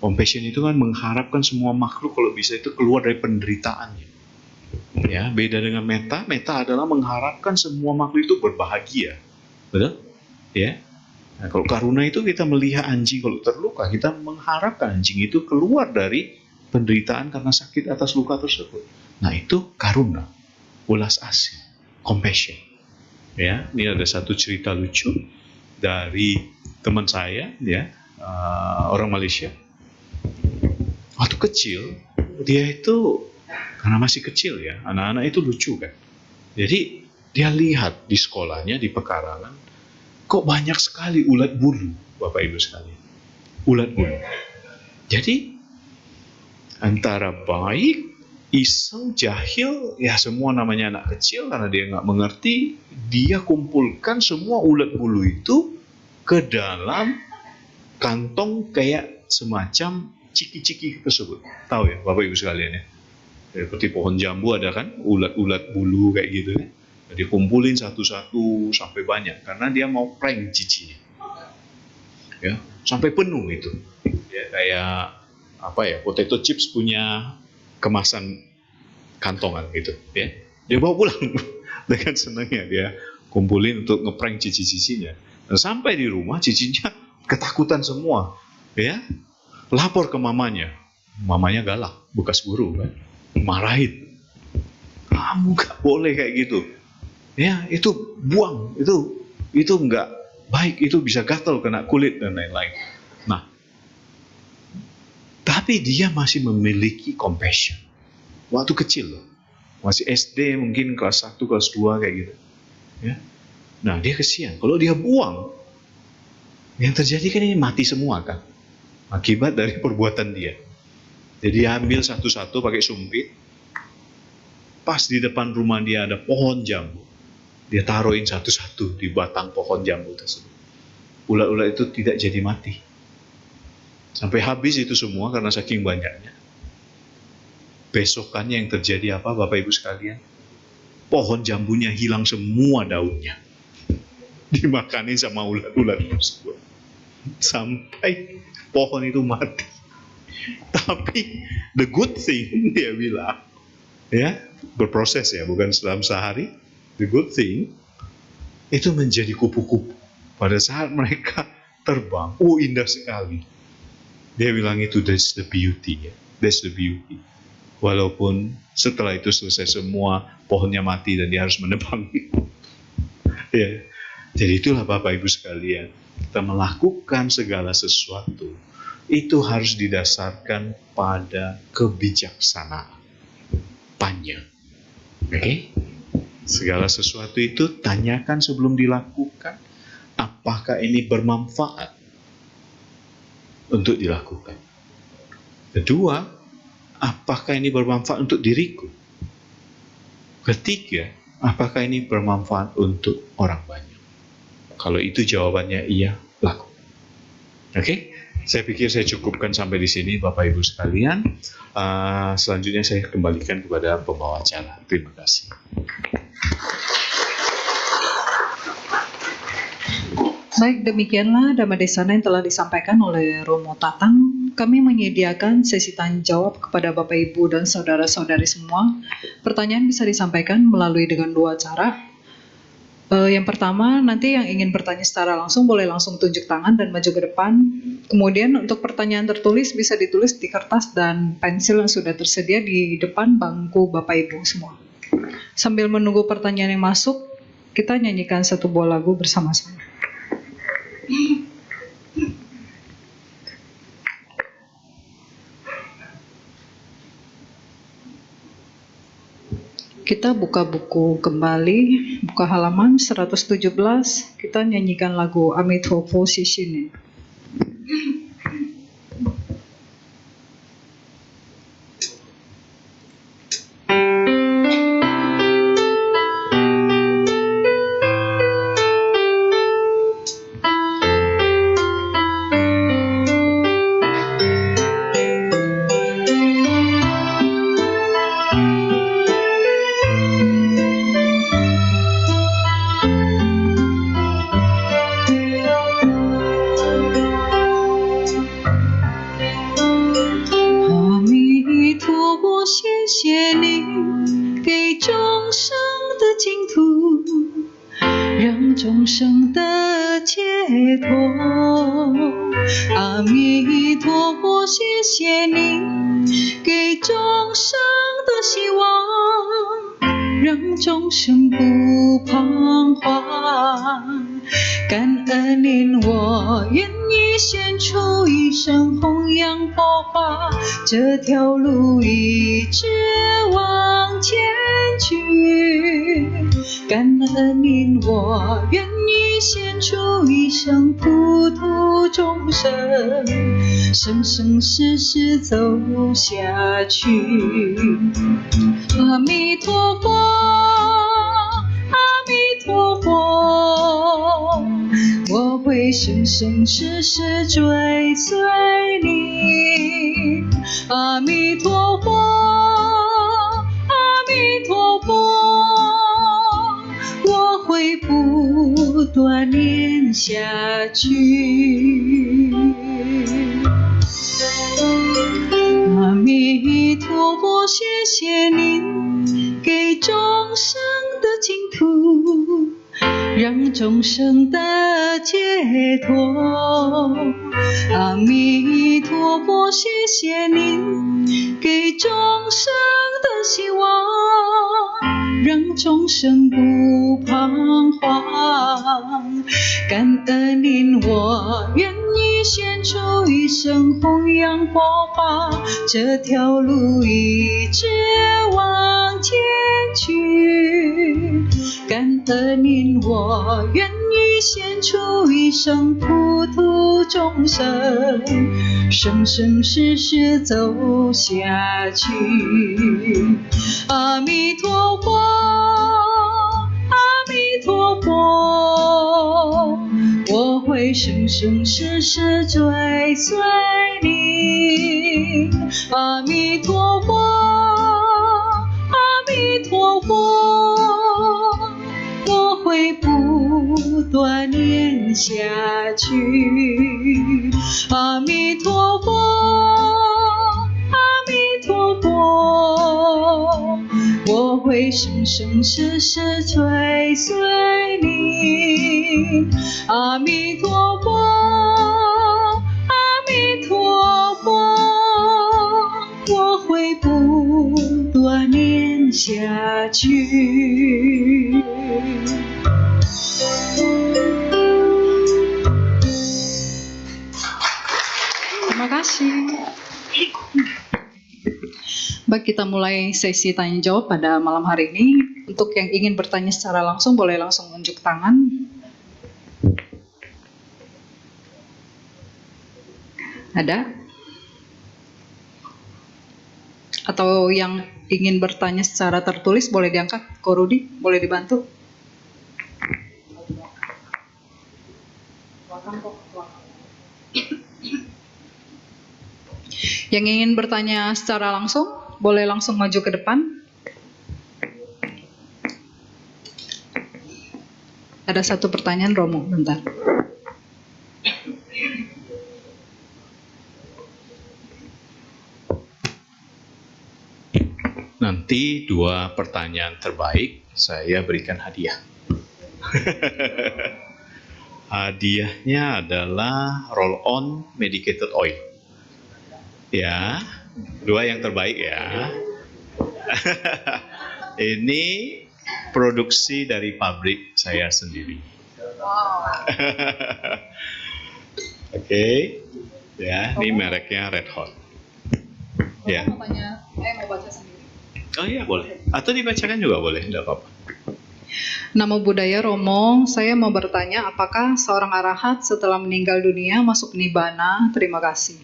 compassion itu kan mengharapkan semua makhluk kalau bisa itu keluar dari penderitaannya. Ya, beda dengan metta. Metta adalah mengharapkan semua makhluk itu berbahagia, betul? Ya. Nah, kalau karuna itu kita melihat anjing kalau terluka, kita mengharapkan anjing itu keluar dari penderitaan karena sakit atas luka tersebut. Nah, itu karuna, ulas asih, compassion. Ya, ini ada satu cerita lucu dari teman saya, ya, orang Malaysia. Waktu kecil, dia itu karena masih kecil, ya, anak-anak itu lucu kan. Jadi dia lihat di sekolahnya di pekarangan, kok banyak sekali ulat bulu, Bapak Ibu sekalian. Ulat bulu. Jadi antara baik, iseng, jahil, ya semua namanya anak kecil karena dia nggak mengerti, dia kumpulkan semua ulat bulu itu ke dalam kantong kayak semacam ciki-ciki tersebut. Tahu ya Bapak Ibu sekalian, ya. Seperti pohon jambu ada kan ulat-ulat bulu kayak gitu, ya. Jadi kumpulin satu-satu sampai banyak karena dia mau prank cicinya. Ya, sampai penuh itu. Ya, kayak apa ya, potato chips punya kemasan kantongan gitu, ya. Dia bawa pulang dengan senangnya dia kumpulin untuk ngeprank cici-cicinya. Dan sampai di rumah cicinya ketakutan semua, ya, lapor ke mamanya. Mamanya galak, bekas guru kan, marahin. Kamu gak boleh kayak gitu, ya, itu buang, itu nggak baik, itu bisa gatal kena kulit dan lain-lain. Nah, tapi dia masih memiliki compassion. Waktu kecil loh, masih SD mungkin kelas 1, kelas 2 kayak gitu, ya. Nah, dia kesian kalau dia buang, yang terjadi kan ini mati semua kan, akibat dari perbuatan dia. Jadi dia ambil satu-satu pakai sumpit. Pas di depan rumah dia ada pohon jambu, dia taruhin satu-satu di batang pohon jambu tersebut. Ulat-ulat itu tidak jadi mati. Sampai habis itu semua karena saking banyaknya. Besokannya yang terjadi apa, Bapak Ibu sekalian? Pohon jambunya hilang semua daunnya. Dimakanin sama ulat-ulat tersebut. Sampai pohon itu mati. Tapi the good thing, dia bilang, ya, berproses ya, bukan dalam sehari. The good thing, itu menjadi kupu-kupu. Pada saat mereka terbang, indah sekali. Dia bilang itu that's the beauty, ya. That's the beauty. Walaupun setelah itu selesai semua, pohonnya mati dan dia harus menebang. Ya. Jadi itulah Bapak Ibu sekalian, kita melakukan segala sesuatu itu harus didasarkan pada kebijaksanaan. Oke? Segala sesuatu itu tanyakan sebelum dilakukan, apakah ini bermanfaat untuk dilakukan. Kedua, apakah ini bermanfaat untuk diriku. Ketiga, apakah ini bermanfaat untuk orang banyak. Kalau itu jawabannya iya, lakukan. Oke? Saya pikir saya cukupkan sampai di sini, Bapak Ibu sekalian. Selanjutnya saya kembalikan kepada pembawa acara. Terima kasih. Baik, demikianlah Dhammadesana yang telah disampaikan oleh Romo Tatang. Kami menyediakan sesi tanya jawab kepada Bapak Ibu dan saudara-saudari semua. Pertanyaan bisa disampaikan melalui dengan dua cara. Yang pertama, nanti yang ingin bertanya secara langsung boleh langsung tunjuk tangan dan maju ke depan. Kemudian untuk pertanyaan tertulis bisa ditulis di kertas dan pensil yang sudah tersedia di depan bangku Bapak Ibu semua. Sambil menunggu pertanyaan yang masuk, kita nyanyikan satu buah lagu bersama-sama. Kita buka buku kembali, buka halaman 117, kita nyanyikan lagu Amithophos Sishine.这条路一直往前去，感恩您，我愿意献出一生普度众生，生生世世走下去。阿弥陀佛，阿弥陀佛，我会生生世世追随你。阿弥陀佛，阿弥陀佛，我会不断念下去。阿弥陀佛，谢谢您给众生的净土，让众生得解脱。阿弥陀佛，谢谢您给众生的希望，让众生不彷徨。感恩您，我愿意献出一生弘扬佛法，这条路一直往前去。感恩您，我愿意献出一生普度众生，生生世世走下去。阿弥陀佛，阿弥陀佛，我会生生世世追随你。阿弥陀佛，阿弥陀佛，我会不断念下去。阿弥陀佛，阿弥陀佛，我会生生世世追随你。阿弥陀佛，阿弥陀佛，我会不断念下去。Terima kasih. Baik, kita mulai sesi tanya jawab pada malam hari ini. Untuk yang ingin bertanya secara langsung, boleh langsung unjuk tangan. Ada? Atau yang ingin bertanya secara tertulis, boleh diangkat. Ko Rudi, boleh dibantu? Yang ingin bertanya secara langsung, boleh langsung maju ke depan. Ada satu pertanyaan, Romo, bentar. Nanti 2 pertanyaan terbaik saya berikan hadiah. Hadiahnya adalah roll-on medicated oil. Ya, 2 yang terbaik ya. Ini produksi dari pabrik saya sendiri. Oke. Ya, ini mereknya Red Hot. Ya. Mau baca sendiri. Oh iya, boleh. Atau dibacakan juga boleh, tidak apa-apa. Namo Buddhaya, Romo. Saya mau bertanya, apakah seorang arahat setelah meninggal dunia masuk nibbana? Terima kasih.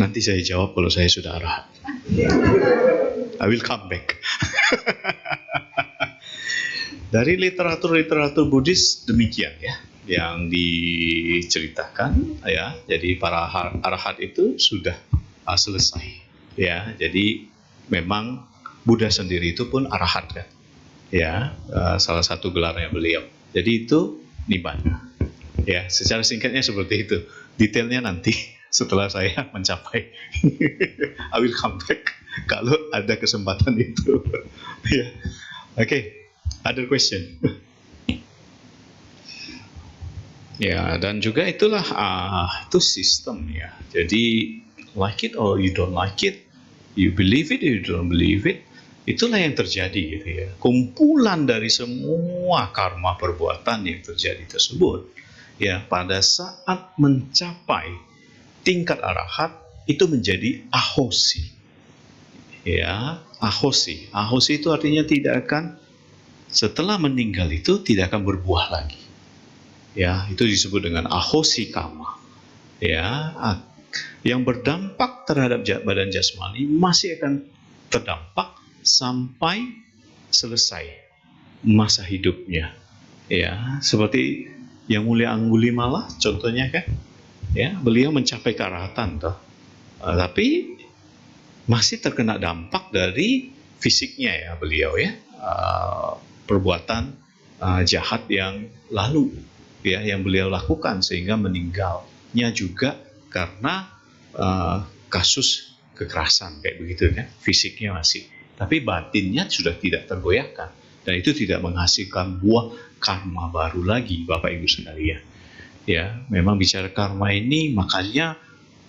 Nanti saya jawab kalau saya sudah arahat. I will come back. Dari literatur Buddhis demikian ya, yang diceritakan ya. Jadi para arahat itu sudah selesai ya. Jadi memang Buddha sendiri itu pun arahat kan. Ya, salah satu gelarnya beliau. Jadi itu nibbana. Ya, secara singkatnya seperti itu. Detailnya nanti setelah saya mencapai. I will come back kalau ada kesempatan itu. Ya. Oke. Other question. Ya, dan juga itulah itu sistem ya. Jadi like it or you don't like it, you believe it or you don't believe it, itulah yang terjadi gitu ya. Kumpulan dari semua karma perbuatan yang terjadi tersebut ya, pada saat mencapai tingkat arahat itu menjadi ahosi. Ya, ahosi. Ahosi itu artinya tidak akan, setelah meninggal itu tidak akan berbuah lagi. Ya, itu disebut dengan ahosi kama. Ya, yang berdampak terhadap badan jasmani masih akan terdampak sampai selesai masa hidupnya. Ya, seperti yang mulia Anggulimala contohnya kan. Ya, beliau mencapai kearahatan toh. Tapi masih terkena dampak dari fisiknya ya beliau ya. Perbuatan jahat yang lalu ya, yang beliau lakukan sehingga meninggalnya juga karena kasus kekerasan kayak begitu kan. Fisiknya masih, tapi batinnya sudah tidak tergoyahkan. Dan itu tidak menghasilkan buah karma baru lagi, Bapak Ibu sekalian. Ya, memang bicara karma ini makanya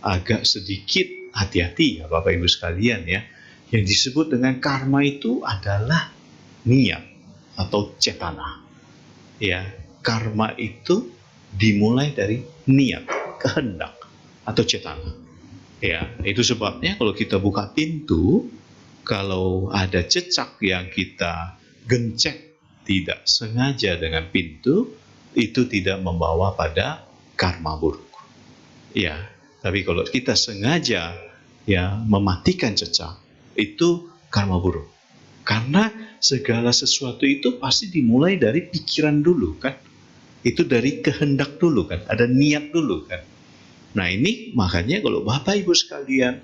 agak sedikit hati-hati ya Bapak Ibu sekalian ya. Yang disebut dengan karma itu adalah niat atau cetana. Ya, karma itu dimulai dari niat, kehendak atau cetana. Ya, itu sebabnya kalau kita buka pintu, kalau ada cecak yang kita gencet tidak sengaja dengan pintu, itu tidak membawa pada karma buruk. Ya, tapi kalau kita sengaja ya mematikan cecak, itu karma buruk. Karena segala sesuatu itu pasti dimulai dari pikiran dulu kan. Itu dari kehendak dulu kan, ada niat dulu kan. Nah ini makanya kalau Bapak Ibu sekalian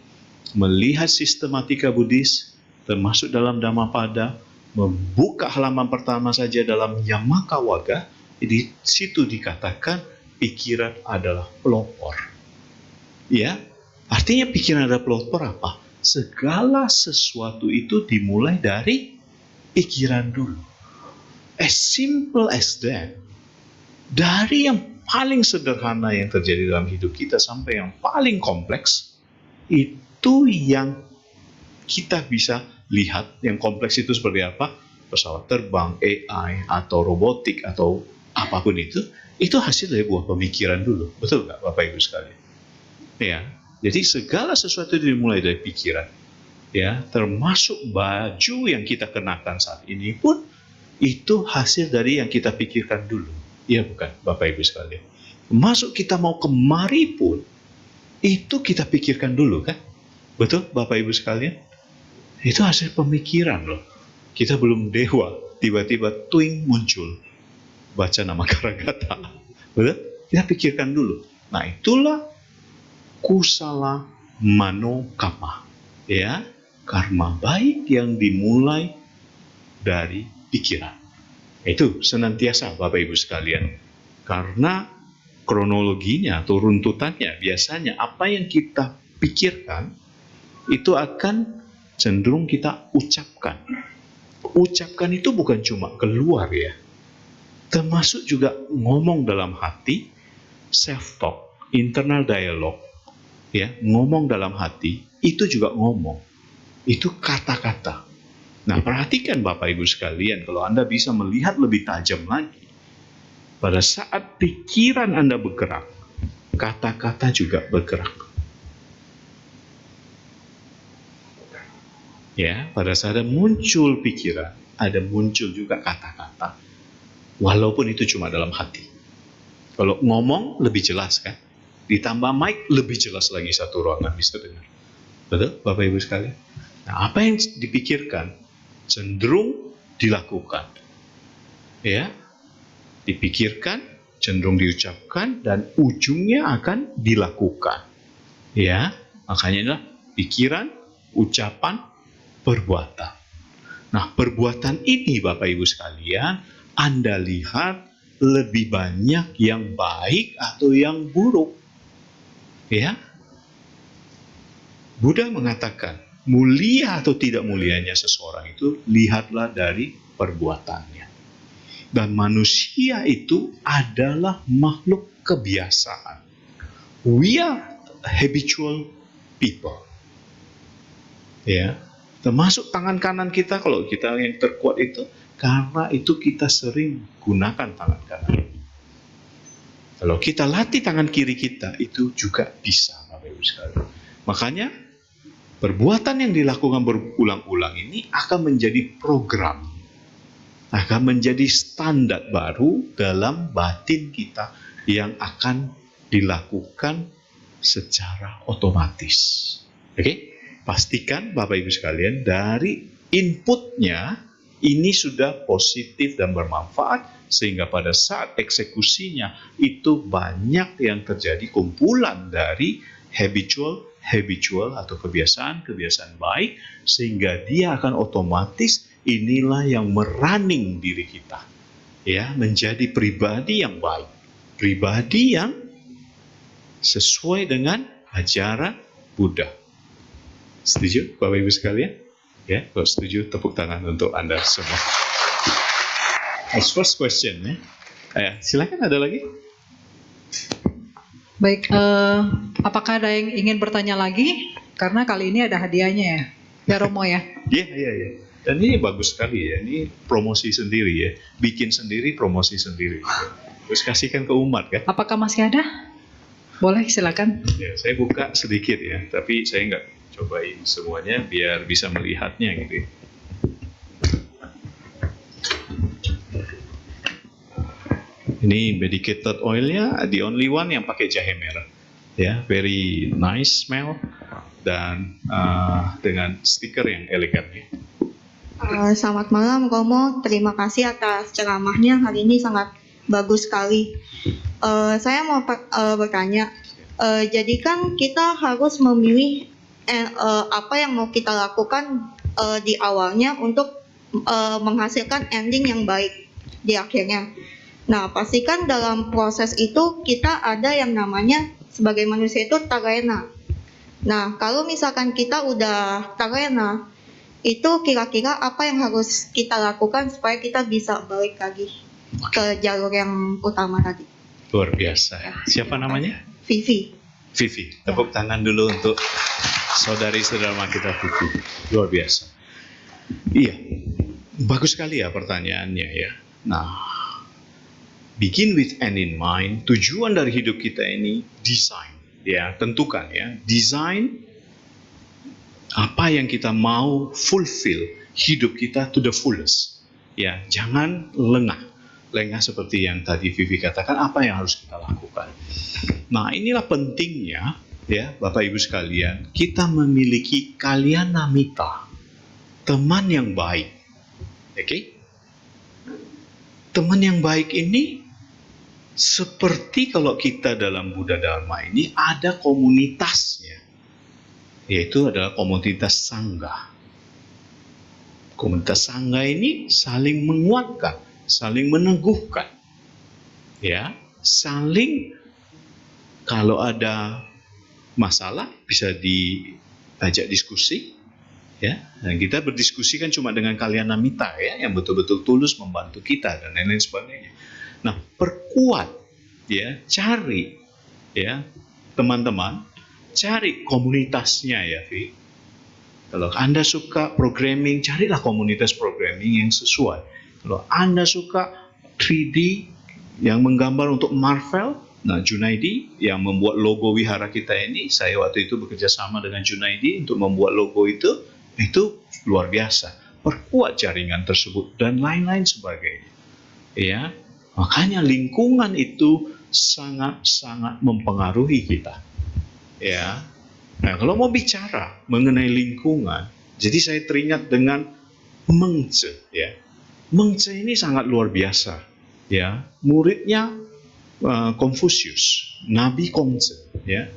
melihat sistematika Buddhis, termasuk dalam Dhammapada, membuka halaman pertama saja dalam Yamaka Wagga, di situ dikatakan pikiran adalah pelopor. Ya, artinya pikiran adalah pelopor apa? Segala sesuatu itu dimulai dari pikiran dulu. As simple as that. Dari yang paling sederhana yang terjadi dalam hidup kita sampai yang paling kompleks, itu yang kita bisa lihat. Yang kompleks itu seperti apa? Pesawat terbang, AI, atau robotik, atau apapun itu hasil dari buah pemikiran dulu. Betul nggak Bapak Ibu sekalian? Ya, jadi segala sesuatu dimulai dari pikiran. Ya, termasuk baju yang kita kenakan saat ini pun itu hasil dari yang kita pikirkan dulu. Ya bukan Bapak Ibu sekalian. Masuk kita mau kemari pun itu kita pikirkan dulu kan. Betul Bapak Ibu sekalian? Itu hasil pemikiran loh. Kita belum dewa, tiba-tiba twing muncul. Baca nama Karangkata. Betul? Kita pikirkan dulu. Nah itulah kusala mano kama. Ya, karma baik yang dimulai dari pikiran. Itu senantiasa Bapak Ibu sekalian. Karena kronologinya atau runtutannya biasanya apa yang kita pikirkan itu akan cenderung kita ucapkan. Ucapkan itu bukan cuma keluar ya. Termasuk juga ngomong dalam hati, self-talk, internal dialogue. Ya, ngomong dalam hati itu juga ngomong. Itu kata-kata. Nah, perhatikan Bapak Ibu sekalian, kalau Anda bisa melihat lebih tajam lagi, pada saat pikiran Anda bergerak, kata-kata juga bergerak. Ya, pada saat ada muncul pikiran, ada muncul juga kata-kata, walaupun itu cuma dalam hati. Kalau ngomong lebih jelas kan, ditambah mic lebih jelas lagi satu ruangan bisa dengar. Betul, Bapak Ibu sekalian? Nah, apa yang dipikirkan cenderung dilakukan, ya, dipikirkan, cenderung diucapkan, dan ujungnya akan dilakukan, ya. Makanya adalah pikiran, ucapan, perbuatan. Nah, perbuatan ini Bapak Ibu sekalian, Anda lihat lebih banyak yang baik atau yang buruk, ya. Buddha mengatakan, mulia atau tidak mulianya seseorang itu lihatlah dari perbuatannya. Dan manusia itu adalah makhluk kebiasaan. We are habitual people. Ya, termasuk tangan kanan kita, kalau kita yang terkuat itu, karena itu kita sering gunakan tangan kanan. Kalau kita latih tangan kiri kita, itu juga bisa, Bapak Ibu sekalian. Makanya perbuatan yang dilakukan berulang-ulang ini akan menjadi program, akan menjadi standar baru dalam batin kita yang akan dilakukan secara otomatis. Oke? Pastikan Bapak Ibu sekalian dari inputnya ini sudah positif dan bermanfaat, sehingga pada saat eksekusinya itu banyak yang terjadi kumpulan dari habitual atau kebiasaan baik, sehingga dia akan otomatis inilah yang merunning diri kita, ya, menjadi pribadi yang baik, pribadi yang sesuai dengan ajaran Buddha. Setuju Bapak Ibu sekalian? Ya, kalau setuju tepuk tangan untuk Anda semua. That's first question ya. Silakan, ada lagi? Baik, apakah ada yang ingin bertanya lagi? Karena kali ini ada hadiahnya ya, ya Romo ya. Iya. Dan ini bagus sekali ya. Ini promosi sendiri ya. Bikin sendiri, promosi sendiri. Terus kasihkan ke umat kan. Apakah masih ada? Boleh, silakan. Ya, saya buka sedikit ya. Tapi saya nggak cobain semuanya biar bisa melihatnya gitu ya. Ini medicated oilnya, the only one yang pakai jahe merah. Ya, very nice smell dan dengan stiker yang elegan ya. Selamat malam Romo, terima kasih atas ceramahnya hari ini sangat bagus sekali. Saya mau bertanya, jadi kan kita harus memilih apa yang mau kita lakukan di awalnya untuk menghasilkan ending yang baik di akhirnya. Nah, pastikan dalam proses itu kita ada yang namanya sebagai manusia itu terlena. Nah, kalau misalkan kita udah terlena, itu kira-kira apa yang harus kita lakukan supaya kita bisa balik lagi ke jalur yang utama tadi? Luar biasa ya. Siapa namanya? Vivi. Vivi. Tepuk tangan dulu untuk saudari-saudara kita Vivi. Luar biasa. Iya. Bagus sekali ya pertanyaannya ya. Nah, begin with end in mind. Tujuan dari hidup kita ini design. Ya, tentukan ya. Design apa yang kita mau fulfill hidup kita to the fullest. Ya, jangan lengah seperti yang tadi Vivi katakan, apa yang harus kita lakukan. Nah, inilah pentingnya ya Bapak Ibu sekalian, kita memiliki kalyanamita, teman yang baik. Oke? Teman yang baik ini seperti kalau kita dalam Buddha Dharma ini ada komunitasnya, yaitu adalah komunitas sangha. Komunitas sangha ini saling menguatkan, saling meneguhkan, ya, saling kalau ada masalah bisa diajak diskusi, ya. Dan kita berdiskusi kan cuma dengan kalyanamita ya, yang betul-betul tulus membantu kita dan lain-lain sebagainya. Nah, perkuat, ya, cari, ya, teman-teman, cari komunitasnya ya, Vi. Kalau Anda suka programming, carilah komunitas programming yang sesuai. Kalau Anda suka 3D yang menggambar untuk Marvel, nah Junaidi yang membuat logo wihara kita ini, saya waktu itu bekerja sama dengan Junaidi untuk membuat logo itu luar biasa. Perkuat jaringan tersebut dan lain-lain sebagainya. Ya, makanya lingkungan itu sangat-sangat mempengaruhi kita. Ya. Nah, kalau mau bicara mengenai lingkungan, jadi saya teringat dengan Mengce, ya. Mengce ini sangat luar biasa, ya. Muridnya Konfusius, Nabi Kongce, ya,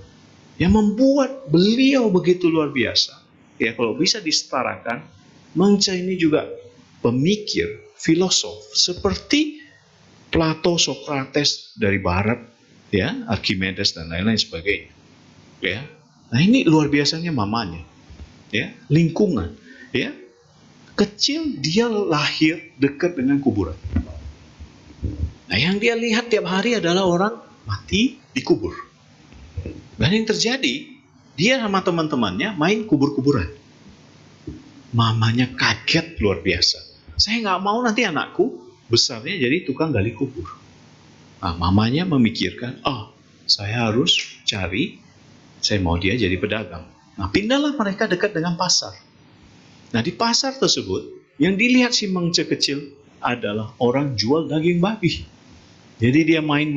yang membuat beliau begitu luar biasa. Ya, kalau bisa disetarakan, Mengce ini juga pemikir, filosof seperti Plato, Socrates dari Barat, ya, Archimedes dan lain-lain sebagainya, ya. Nah, ini luar biasanya mamanya, ya, lingkungan, ya. Kecil dia lahir dekat dengan kuburan. Nah, yang dia lihat tiap hari adalah orang mati dikubur. Dan yang terjadi, dia sama teman-temannya main kubur-kuburan. Mamanya kaget luar biasa. Saya nggak mau nanti anakku besarnya jadi tukang gali kubur. Nah, mamanya memikirkan, saya harus cari. Saya mau dia jadi pedagang. Nah, pindahlah mereka dekat dengan pasar. Nah, di pasar tersebut, yang dilihat si Mengce kecil adalah orang jual daging babi. Jadi dia main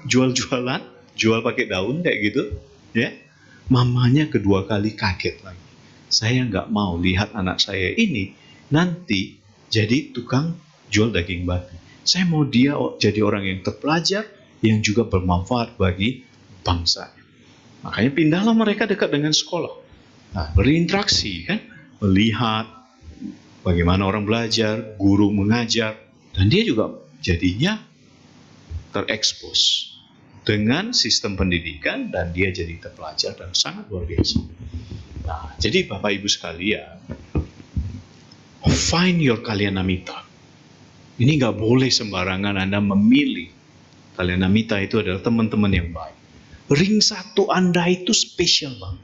jual-jualan, jual pakai daun kayak gitu, ya. Mamanya kedua kali kaget lagi. Saya nggak mau lihat anak saya ini nanti jadi tukang jual daging babi. Saya mau dia jadi orang yang terpelajar, yang juga bermanfaat bagi bangsa. Makanya pindahlah mereka dekat dengan sekolah. Nah, berinteraksi kan, melihat bagaimana orang belajar, guru mengajar, dan dia juga jadinya terekspos dengan sistem pendidikan dan dia jadi terpelajar dan sangat luar biasa. Nah, jadi Bapak Ibu sekalian, find your kalyanamita. Ini nggak boleh sembarangan Anda memilih. Kalenamita itu adalah teman-teman yang baik. Ring satu Anda itu spesial banget.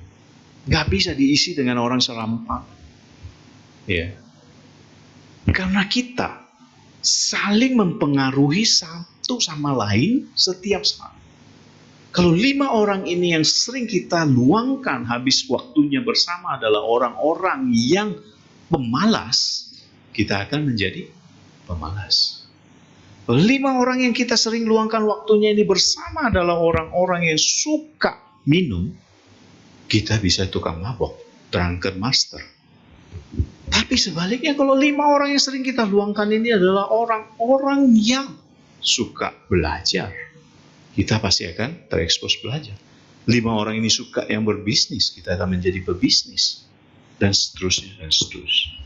Nggak bisa diisi dengan orang serampangan. Ya. Karena kita saling mempengaruhi satu sama lain setiap saat. Kalau 5 orang ini yang sering kita luangkan habis waktunya bersama adalah orang-orang yang pemalas, kita akan menjadi pemalas. 5 orang yang kita sering luangkan waktunya ini bersama adalah orang-orang yang suka minum, kita bisa tukang mabok, drunken master. Tapi sebaliknya kalau 5 orang yang sering kita luangkan ini adalah orang-orang yang suka belajar, kita pasti akan terekspos belajar. 5 orang ini suka yang berbisnis, kita akan menjadi pebisnis. Dan seterusnya, dan seterusnya.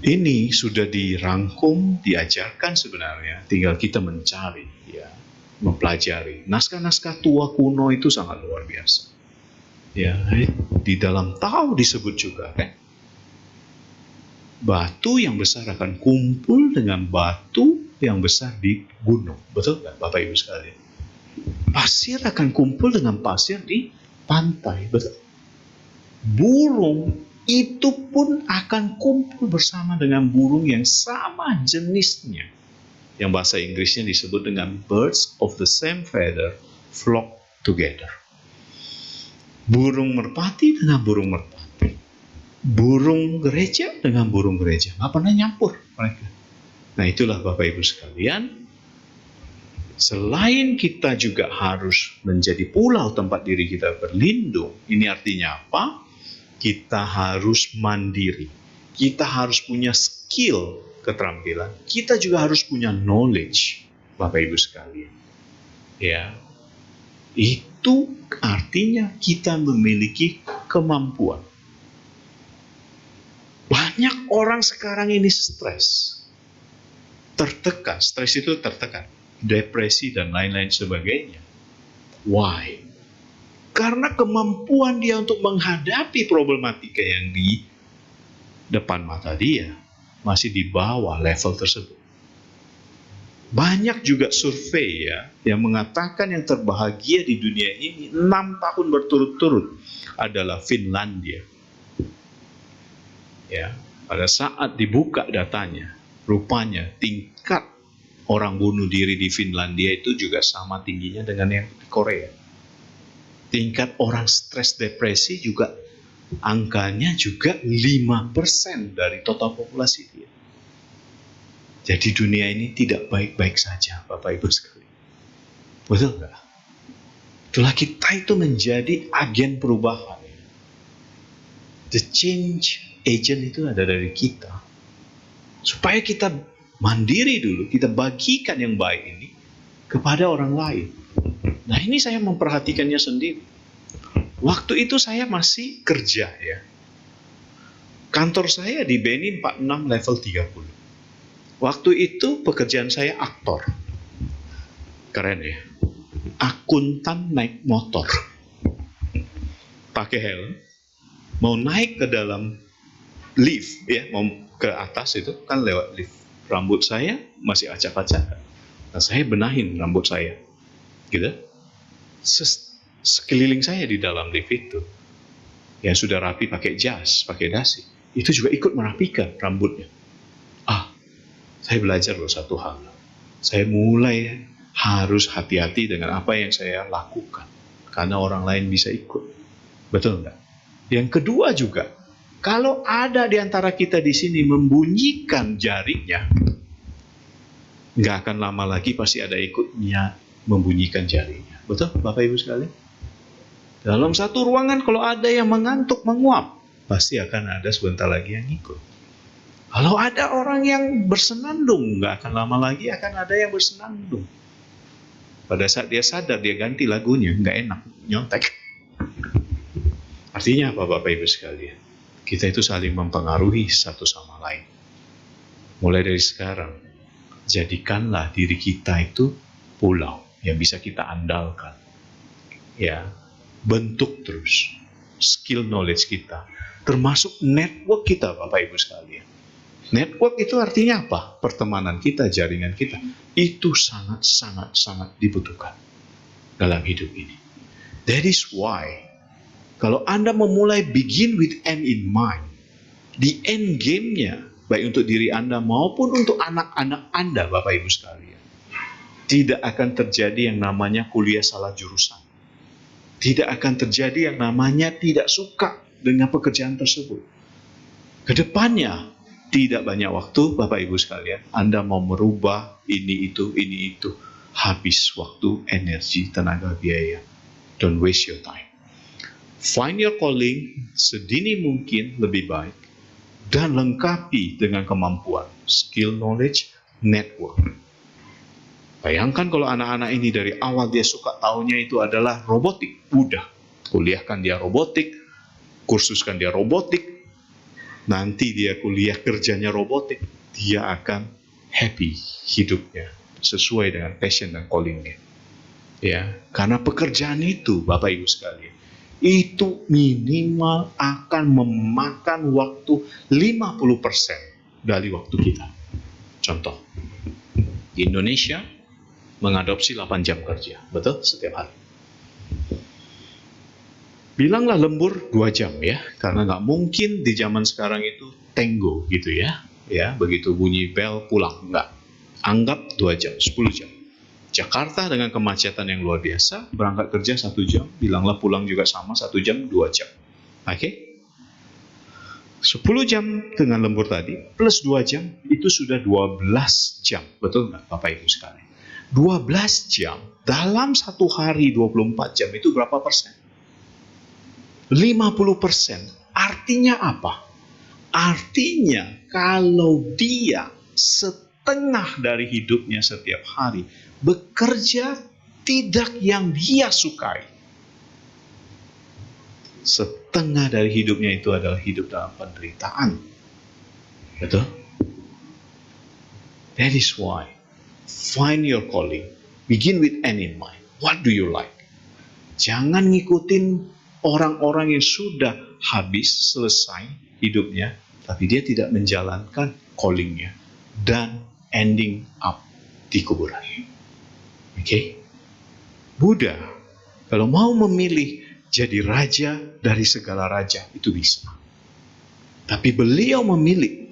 Ini sudah dirangkum, diajarkan sebenarnya. Tinggal kita mencari, ya, mempelajari. Naskah-naskah tua kuno itu sangat luar biasa. Ya, di dalam Tao disebut juga kan. Batu yang besar akan kumpul dengan batu yang besar di gunung. Betul nggak Bapak Ibu sekalian? Pasir akan kumpul dengan pasir di pantai. Betul. Burung itu pun akan kumpul bersama dengan burung yang sama jenisnya. Yang bahasa Inggrisnya disebut dengan birds of the same feather flock together. Burung merpati dengan burung merpati. Burung gereja dengan burung gereja. Nggak pernah nyampur mereka. Nah itulah Bapak Ibu sekalian. Selain kita juga harus menjadi pulau tempat diri kita berlindung. Ini artinya apa? Kita harus mandiri. Kita harus punya skill, keterampilan. Kita juga harus punya knowledge, Bapak Ibu sekalian. Ya, itu artinya kita memiliki kemampuan. Banyak orang sekarang ini stres, tertekan. Stres itu tertekan, depresi dan lain-lain sebagainya. Why? Karena kemampuan dia untuk menghadapi problematika yang di depan mata dia masih di bawah level tersebut. Banyak juga survei ya yang mengatakan yang terbahagia di dunia ini 6 tahun berturut-turut adalah Finlandia. Ya, pada saat dibuka datanya, rupanya tingkat orang bunuh diri di Finlandia itu juga sama tingginya dengan yang di Korea. Tingkat orang stres depresi juga angkanya juga 5% dari total populasi dia. Jadi dunia ini tidak baik-baik saja, Bapak Ibu sekalian. Betul nggak? Itulah kita itu menjadi agen perubahan. The change agent itu ada dari kita. Supaya kita mandiri dulu, kita bagikan yang baik ini kepada orang lain. Nah ini saya memperhatikannya sendiri. Waktu itu saya masih kerja ya. Kantor saya di BNI 46 level 30. Waktu itu pekerjaan saya aktor. Keren ya. Akuntan naik motor. Pakai helm. Mau naik ke dalam lift ya, mau ke atas itu kan lewat lift. Rambut saya masih acak-acak. Nah, saya benahin rambut saya. Gitu. Sekeliling saya di dalam lift itu yang sudah rapi pakai jas, pakai dasi, itu juga ikut merapikan rambutnya. Saya belajar loh satu hal. Saya mulai harus hati-hati dengan apa yang saya lakukan karena orang lain bisa ikut. Betul enggak? Yang kedua juga, kalau ada di antara kita di sini membunyikan jarinya, nggak akan lama lagi pasti ada ikutnya membunyikan jarinya. Betul, Bapak Ibu sekalian? Dalam satu ruangan kalau ada yang mengantuk, menguap, pasti akan ada sebentar lagi yang ikut. Kalau ada orang yang bersenandung, nggak akan lama lagi akan ada yang bersenandung. Pada saat dia sadar, dia ganti lagunya, nggak enak, nyontek. Artinya apa Bapak Ibu sekalian? Kita itu saling mempengaruhi satu sama lain. Mulai dari sekarang, jadikanlah diri kita itu pulau yang bisa kita andalkan. Ya, bentuk terus. skill knowledge kita, termasuk network kita, Bapak Ibu sekalian. Network itu artinya apa? Pertemanan kita, jaringan kita. Itu sangat dibutuhkan dalam hidup ini. That is why, kalau Anda memulai begin with end in mind, di end game-nya, baik untuk diri Anda maupun untuk anak-anak Anda, Bapak Ibu sekalian, tidak akan terjadi yang namanya kuliah salah jurusan. Tidak akan terjadi yang namanya tidak suka dengan pekerjaan tersebut. Kedepannya, tidak banyak waktu, Bapak Ibu sekalian, Anda mau merubah ini itu. Habis waktu, energi, tenaga, biaya. Don't waste your time. Find your calling sedini mungkin lebih baik, dan lengkapi dengan kemampuan, skill, knowledge, network. Bayangkan kalau anak-anak ini dari awal dia suka taunya itu adalah robotik. Udah, kuliahkan dia robotik, kursuskan dia robotik, nanti dia kuliah kerjanya robotik, dia akan happy hidupnya, sesuai dengan passion dan callingnya. Ya, karena pekerjaan itu, Bapak Ibu sekalian, itu minimal akan memakan waktu 50% dari waktu kita. Contoh, di Indonesia mengadopsi 8 jam kerja, betul? Setiap hari. Bilanglah lembur 2 jam ya, karena nggak mungkin di zaman sekarang itu tenggo gitu ya. Ya, begitu bunyi bel pulang, nggak. Anggap 2 jam, 10 jam. Jakarta dengan kemacetan yang luar biasa, berangkat kerja 1 jam, bilanglah pulang juga sama 1 jam, 2 jam. Oke? 10 jam dengan lembur tadi, plus 2 jam, itu sudah 12 jam. Betul nggak, Bapak Ibu sekalian? 12 jam, dalam satu hari 24 jam, itu berapa persen? 50%. Artinya apa? Artinya, kalau dia setengah dari hidupnya setiap hari, bekerja tidak yang dia sukai, setengah dari hidupnya itu adalah hidup dalam penderitaan. Betul? That is why, find your calling. Begin with end in mind. What do you like? Jangan ngikutin orang-orang yang sudah habis, selesai hidupnya, tapi dia tidak menjalankan callingnya dan ending up di kuburan. Oke? Buddha, kalau mau memilih jadi raja dari segala raja, itu bisa. Tapi beliau memilih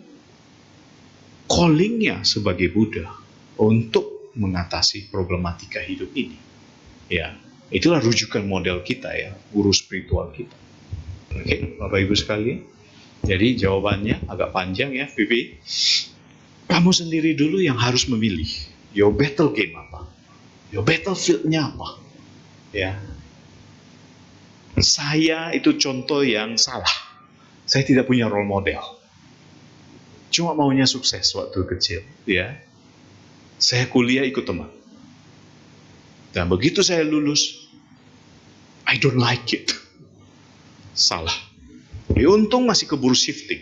callingnya sebagai Buddha untuk mengatasi problematika hidup ini. Ya, itulah rujukan model kita ya, guru spiritual kita. Oke, Bapak Ibu sekalian. Jadi jawabannya agak panjang ya, Vivi. Kamu sendiri dulu yang harus memilih. Your battle game apa? Your battlefield-nya apa? Ya. Saya itu contoh yang salah. Saya tidak punya role model. Cuma maunya sukses waktu kecil, ya. Saya kuliah ikut teman. Dan begitu saya lulus, I don't like it. Salah. Untung masih keburu shifting.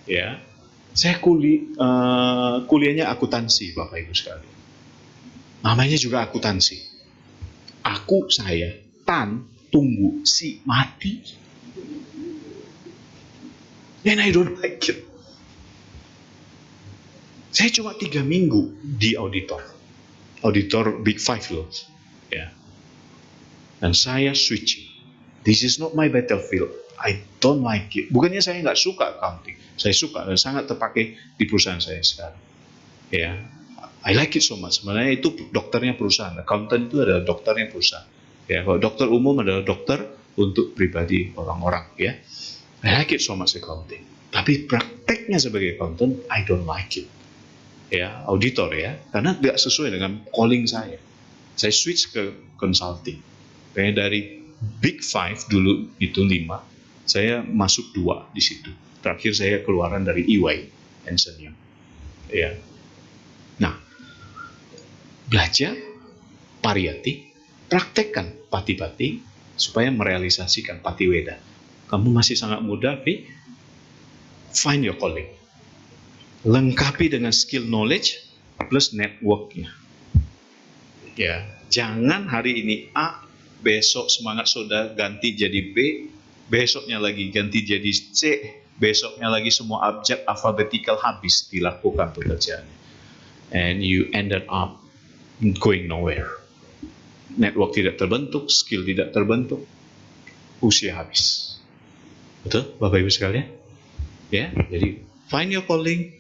Ya. Saya kuliahnya akuntansi, Bapak Ibu sekalian. Namanya juga akuntansi. Saya, tunggu, si, mati. And I don't like it. Saya cuma 3 minggu di auditor Big Five loh, ya. Dan saya switching. This is not my battlefield. I don't like it. Bukannya saya nggak suka accounting, saya suka dan sangat terpakai di perusahaan saya sekarang. Ya, I like it so much. Sebenarnya itu dokternya perusahaan. Accountant itu adalah dokternya perusahaan. Ya, kalau dokter umum adalah dokter untuk pribadi orang-orang. Ya, I like it so much accounting. Tapi prakteknya sebagai accountant, I don't like it. Ya, auditor ya, karena tidak sesuai dengan calling saya. Saya switch ke consulting. Kayak dari Big Five dulu itu 5, saya masuk 2 di situ. Terakhir saya keluaran dari EY, Ernst & Young. Ya. Nah, belajar pariyati, praktekkan patipati supaya merealisasikan patiweda. Kamu masih sangat muda, Vi. Find your calling. Lengkapi dengan skill knowledge plus networknya. Ya, jangan hari ini A, besok semangat sudah ganti jadi B, besoknya lagi ganti jadi C, besoknya lagi semua abjad alphabetical habis dilakukan pekerjaannya. And you ended up going nowhere. Network tidak terbentuk, skill tidak terbentuk, usia habis. Betul, Bapak Ibu sekalian? Ya, jadi find your calling.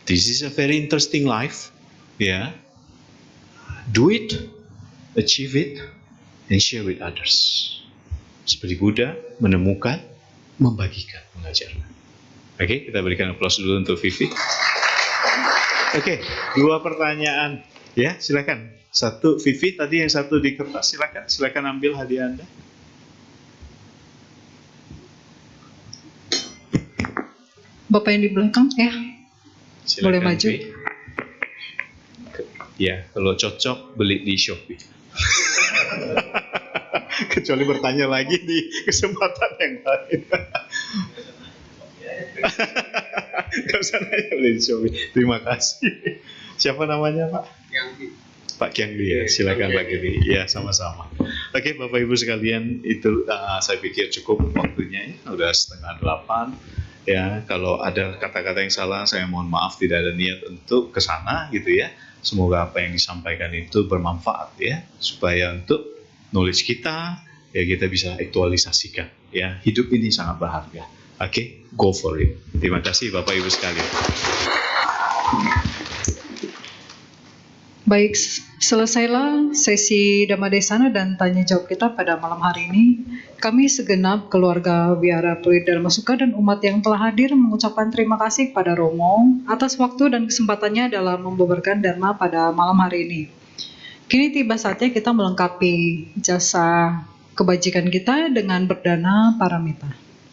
This is a very interesting life. Ya, do it, achieve it, and share with others. Seperti Buddha menemukan, membagikan, mengajarkan. Oke, kita berikan aplaus dulu untuk Vivi. Oke, 2 pertanyaan. Ya, silakan. Satu Vivi, tadi yang satu di kertas. Silakan ambil hadiah Anda. Bapak yang di belakang, ya, Silakan, boleh maju. Vi. Ya, kalau cocok beli di Shopee. Kecuali bertanya lagi di kesempatan yang lain. Gak usah nanya, beli di Shopee. Terima kasih. Siapa namanya, Pak? Pak Kiangli ya, silakan Pak Kiangli. Ya, sama-sama. Oke, Bapak Ibu sekalian, itu saya pikir cukup waktunya ya. Udah 7:30. Ya, kalau ada kata-kata yang salah, saya mohon maaf, tidak ada niat untuk ke sana gitu ya. Semoga apa yang disampaikan itu bermanfaat ya, supaya untuk knowledge kita ya kita bisa aktualisasikan ya. Hidup ini sangat berharga. Oke, go for it. Terima kasih Bapak Ibu sekalian. Baik, selesailah sesi Dhammadesana dan tanya jawab kita pada malam hari ini. Kami segenap keluarga Wihara Pluit Dharma Sukha dan umat yang telah hadir mengucapkan terima kasih kepada Romo atas waktu dan kesempatannya dalam membeberkan Dharma pada malam hari ini. Kini tiba saatnya kita melengkapi jasa kebajikan kita dengan berdana paramita.